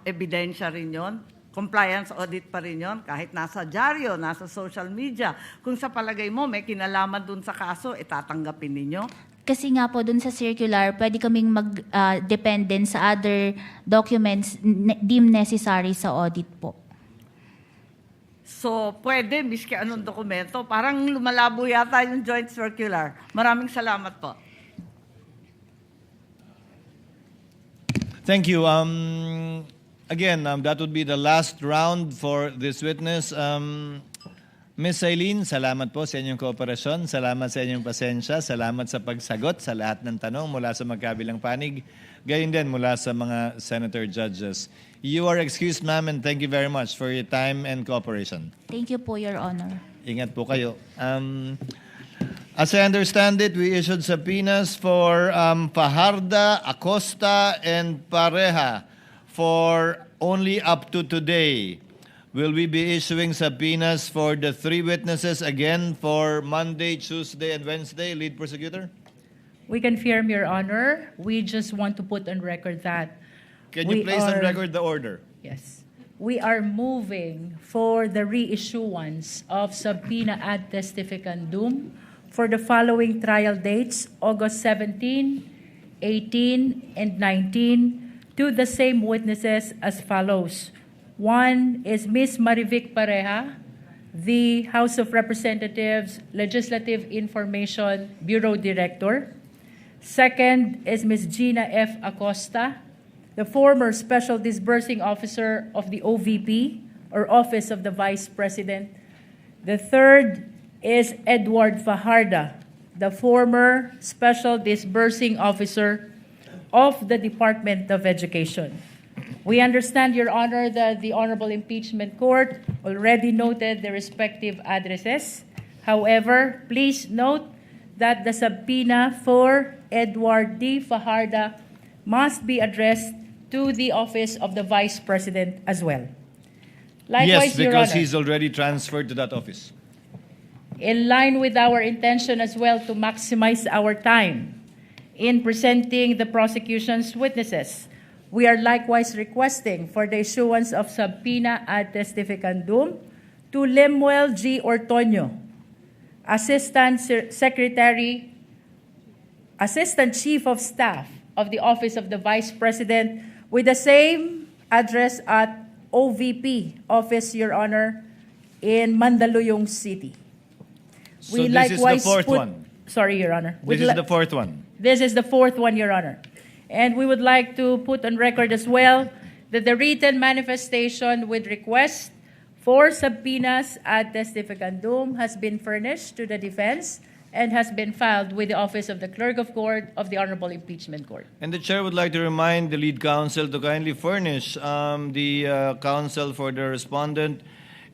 ebidensya rin yon. Compliance audit pa rin yon, kahit nasa dyaryo, nasa social media. Kung sa palagay mo may kinalaman dun sa kaso, tatanggapin ninyo. Kasi nga po dun sa circular, pwede kaming mag-dependent sa other documents deemed necessary sa audit po. So, pwede, miski anong dokumento. Parang lumalabo yata yung joint circular. Maraming salamat po. Thank you. Again, that would be the last round for this witness. Ms. Eileen, salamat po sa inyong kooperasyon. Salamat sa inyong pasensya. Salamat sa pagsagot sa lahat ng tanong mula sa magkabilang panig. Gayon din mula sa mga senator judges. You are excused, ma'am, and thank you very much for your time and cooperation. Thank you po, Your Honor. Ingat po kayo. As I understand it, we issued subpoenas for Fajarda, Acosta, and Pareja for only up to today. Will we be issuing subpoenas for the 3 witnesses again for Monday, Tuesday, and Wednesday, lead prosecutor? We confirm, Your Honor. We just want to put on record that Can you place on record the order? Yes. We are moving for the reissuance of subpoena ad testificandum for the following trial dates, August 17, 18, and 19, to the same witnesses as follows. One is Ms. Marivic Pareja, the House of Representatives Legislative Information Bureau Director. Second is Ms. Gina F. Acosta, the former Special Disbursing Officer of the OVP, or Office of the Vice President. The third is Edward Fajarda, the former Special Disbursing Officer of the Department of Education. We understand, Your Honor, that the Honorable Impeachment Court already noted the respective addresses. However, please note that the subpoena for Edward D. Fajarda must be addressed to the Office of the Vice President as well. Yes, Likewise, Your because Honor, he's already transferred to that office. in line with our intention as well to maximize our time in presenting the prosecution's witnesses, we are likewise requesting for the issuance of subpoena ad testificandum to Lemuel G. Ortonio, Assistant Chief of Staff of the Office of the Vice President, with the same address at OVP Office, Your Honor, in Mandaluyong City. So this is the fourth one. Sorry, Your Honor. This is the fourth one. This is the fourth one, Your Honor. And we would like to put on record as well that the written manifestation with request for subpoenas ad testificandum has been furnished to the defense and has been filed with the Office of the Clerk of Court of the Honorable Impeachment Court. And the chair would like to remind the lead counsel to kindly furnish the counsel for the respondent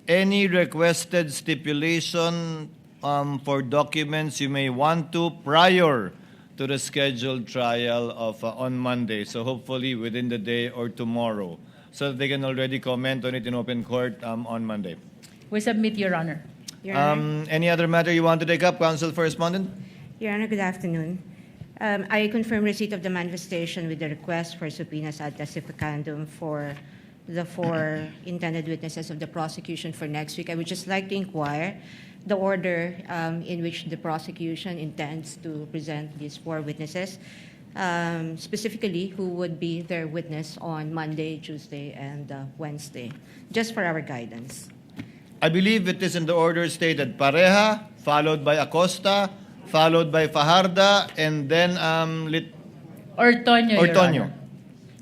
any requested stipulation for documents you may want to prior to the scheduled trial of on Monday. So hopefully within the day or tomorrow, so that they can already comment on it in open court on Monday. We submit, Your Honor. Your Honor. Any other matter you want to take up, counsel for respondent? Your Honor, good afternoon. I confirm receipt of the manifestation with the request for subpoenas ad testificandum for the 4 intended witnesses of the prosecution for next week. I would just like to inquire the order in which the prosecution intends to present these 4 witnesses, specifically who would be their witness on Monday, Tuesday, and Wednesday, just for our guidance. I believe it is in the order stated Pareja, followed by Acosta, followed by Fajarda, and then Ortonio, Your Ortonio. Honor.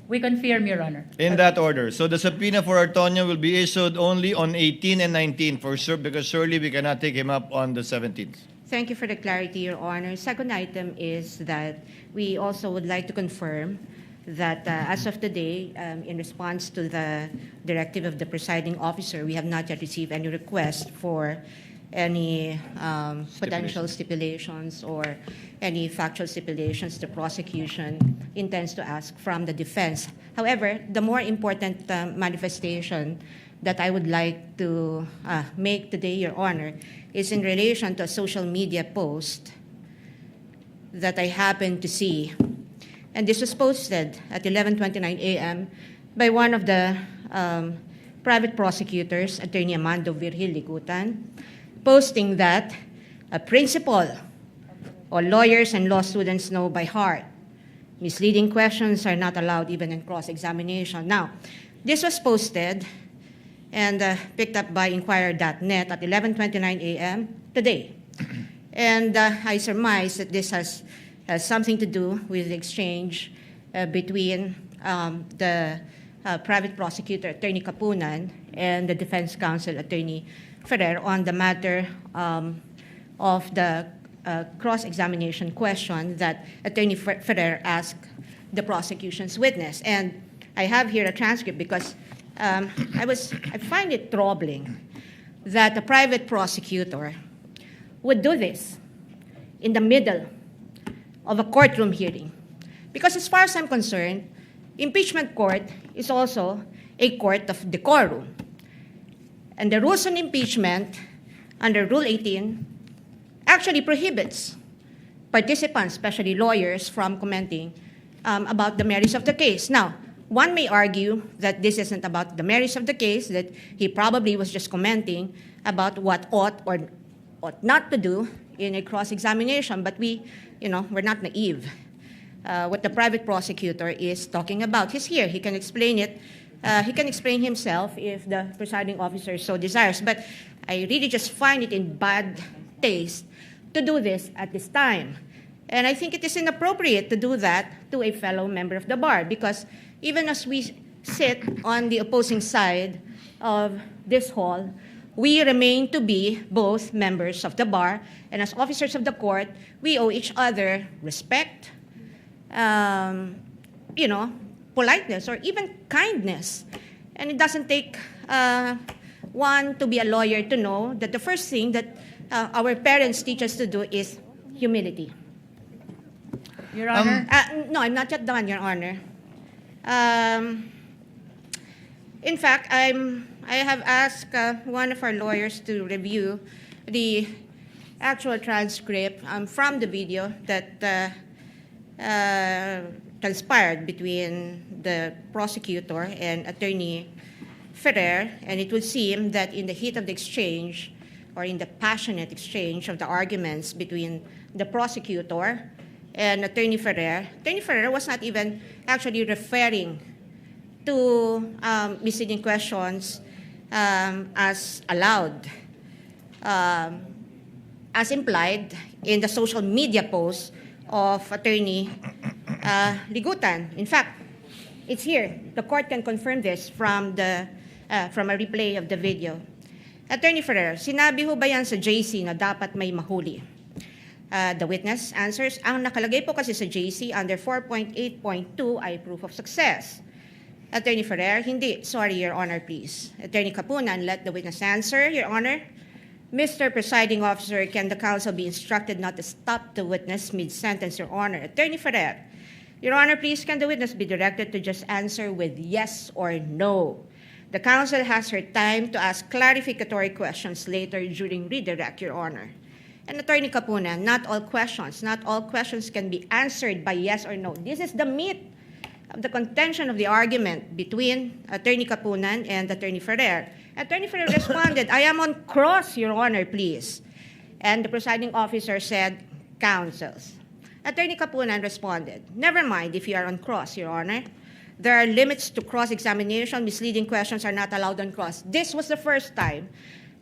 We confirm, Your Honor. In that order. So the subpoena for Ortonio will be issued only on 18 and 19 for sure, because surely we cannot take him up on the 17th. Thank you for the clarity, Your Honor. Second item is that we also would like to confirm that as of today, in response to the directive of the presiding officer, we have not yet received any request for any potential stipulations or any factual stipulations the prosecution intends to ask from the defense. However, the more important manifestation that I would like to make today, Your Honor, is in relation to a social media post that I happened to see. And this was posted at 11:29 a.m. by one of the private prosecutors, Attorney Amando Virgil Ligutan, posting that a principal or lawyers and law students know by heart misleading questions are not allowed even in cross-examination. Now, this was posted and picked up by Inquirer.net at 11:29 a.m. today. And I surmise that this has something to do with the exchange between the private prosecutor, Attorney Kapunan, and the defense counsel, Attorney Ferrer, on the matter of the cross-examination question that Attorney Ferrer asked the prosecution's witness. And I have here a transcript because I find it troubling that a private prosecutor would do this in the middle of a courtroom hearing. Because as far as I'm concerned, impeachment court is also a court of decorum. And the rules on impeachment under Rule 18 actually prohibits participants, especially lawyers, from commenting about the merits of the case. Now, one may argue that this isn't about the merits of the case, that he probably was just commenting about what ought or ought not to do in a cross-examination, but we're not naive. What the private prosecutor is talking about, he's here, he can explain it. He can explain himself if the presiding officer so desires, but I really just find it in bad taste to do this at this time. And I think it is inappropriate to do that to a fellow member of the bar, because even as we sit on the opposing side of this hall, we remain to be both members of the bar, and as officers of the court, we owe each other respect, politeness, or even kindness. And it doesn't take one to be a lawyer to know that the first thing that our parents teach us to do is humility. Your Honor? No, I'm not yet done, Your Honor. In fact, I have asked one of our lawyers to review the actual transcript from the video that transpired between the prosecutor and Attorney Ferrer, and it would seem that in the heat of the exchange, or in the passionate exchange of the arguments between the prosecutor and Attorney Ferrer was not even actually referring to misleading questions as allowed as implied in the social media post of Attorney Ligutan. In fact, it's here. The court can confirm this from a replay of the video. Attorney Ferrer, sinabi ho ba yan sa JC na dapat may mahuli? The witness answers, ang nakalagay po kasi sa JC under 4.8.2 ay proof of success. Attorney Ferrer, hindi. Sorry, Your Honor, please. Attorney Kapunan, let the witness answer, Your Honor. Mr. Presiding Officer, can the counsel be instructed not to stop the witness mid-sentence, Your Honor? Attorney Ferrer, Your Honor, please, can the witness be directed to just answer with yes or no? The counsel has her time to ask clarificatory questions later during redirect, Your Honor. And Attorney Kapunan, not all questions can be answered by yes or no. This is the meat of the contention of the argument between Attorney Kapunan and Attorney Ferrer. Attorney Ferrer responded, I am on cross, Your Honor, please. And the presiding officer said, counsels. Attorney Kapunan responded, never mind if you are on cross, Your Honor. There are limits to cross-examination. Misleading questions are not allowed on cross. This was the first time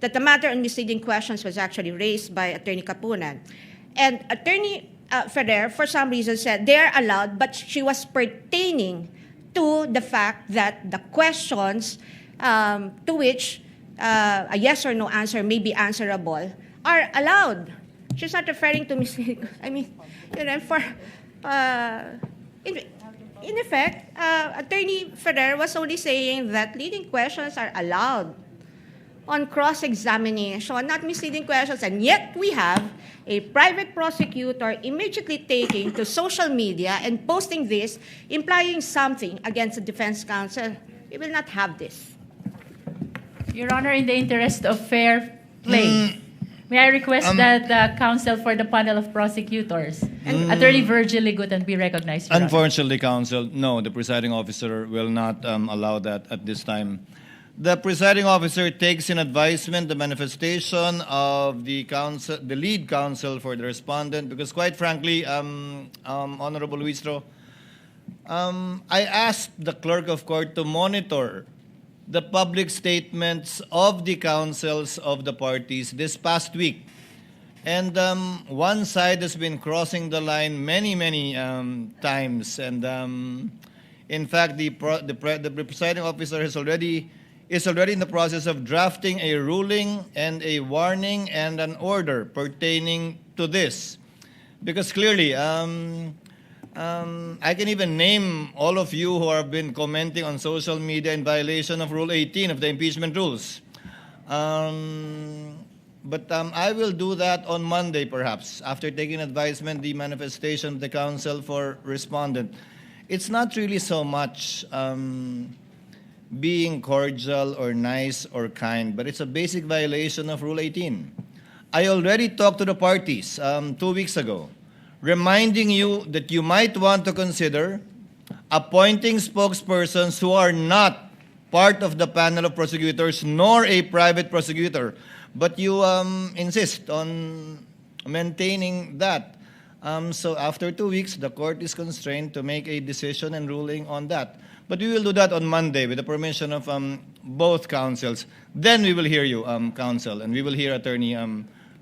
that the matter on misleading questions was actually raised by Attorney Kapunan. And Attorney Ferrer, for some reason, said they are allowed, but she was pertaining to the fact that the questions to which a yes or no answer may be answerable are allowed. She's not referring to misleading. I mean, you know, in effect, Attorney Ferrer was only saying that leading questions are allowed on cross-examination, not misleading questions, and yet we have a private prosecutor immediately taking to social media and posting this, implying something against the defense counsel. We will not have this. Your Honor, in the interest of fair play, may I request that the counsel for the panel of prosecutors, Attorney Virgil Ligutan, be recognized, Your Honor. Unfortunately, counsel, no, the presiding officer will not allow that at this time. The presiding officer takes in advisement the manifestation of the counsel, the lead counsel for the respondent, because quite frankly, Honorable Luistro, I asked the clerk of court to monitor the public statements of the counsels of the parties this past week. And one side has been crossing the line many times. And in fact, the presiding officer is already in the process of drafting a ruling and a warning and an order pertaining to this. Because clearly, I can even name all of you who have been commenting on social media in violation of Rule 18 of the impeachment rules. But I will do that on Monday, perhaps, after taking advisement, the manifestation of the counsel for respondent. It's not really so much being cordial or nice or kind, but it's a basic violation of Rule 18. I already talked to the parties 2 weeks ago, reminding you that you might want to consider appointing spokespersons who are not part of the panel of prosecutors nor a private prosecutor, but you insist on maintaining that. So after 2 weeks, the court is constrained to make a decision and ruling on that. But we will do that on Monday with the permission of both counsels. Then we will hear you, counsel, and we will hear Attorney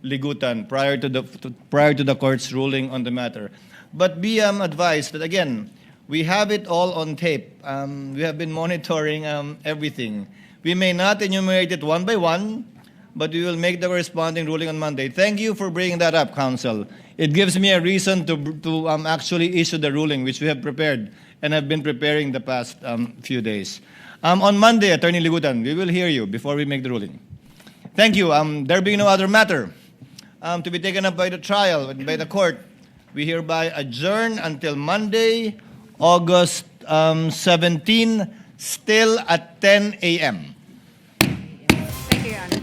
Ligutan prior to the court's ruling on the matter. But be advised that, again, we have it all on tape. We have been monitoring everything. We may not enumerate it one by one, but we will make the corresponding ruling on Monday. Thank you for bringing that up, counsel. It gives me a reason to actually issue the ruling, which we have prepared and have been preparing the past few days. On Monday, Attorney Ligutan, we will hear you before we make the ruling. Thank you. There being no other matter to be taken up by the trial, by the court, we hereby adjourn until Monday, August 17, still at 10 a.m.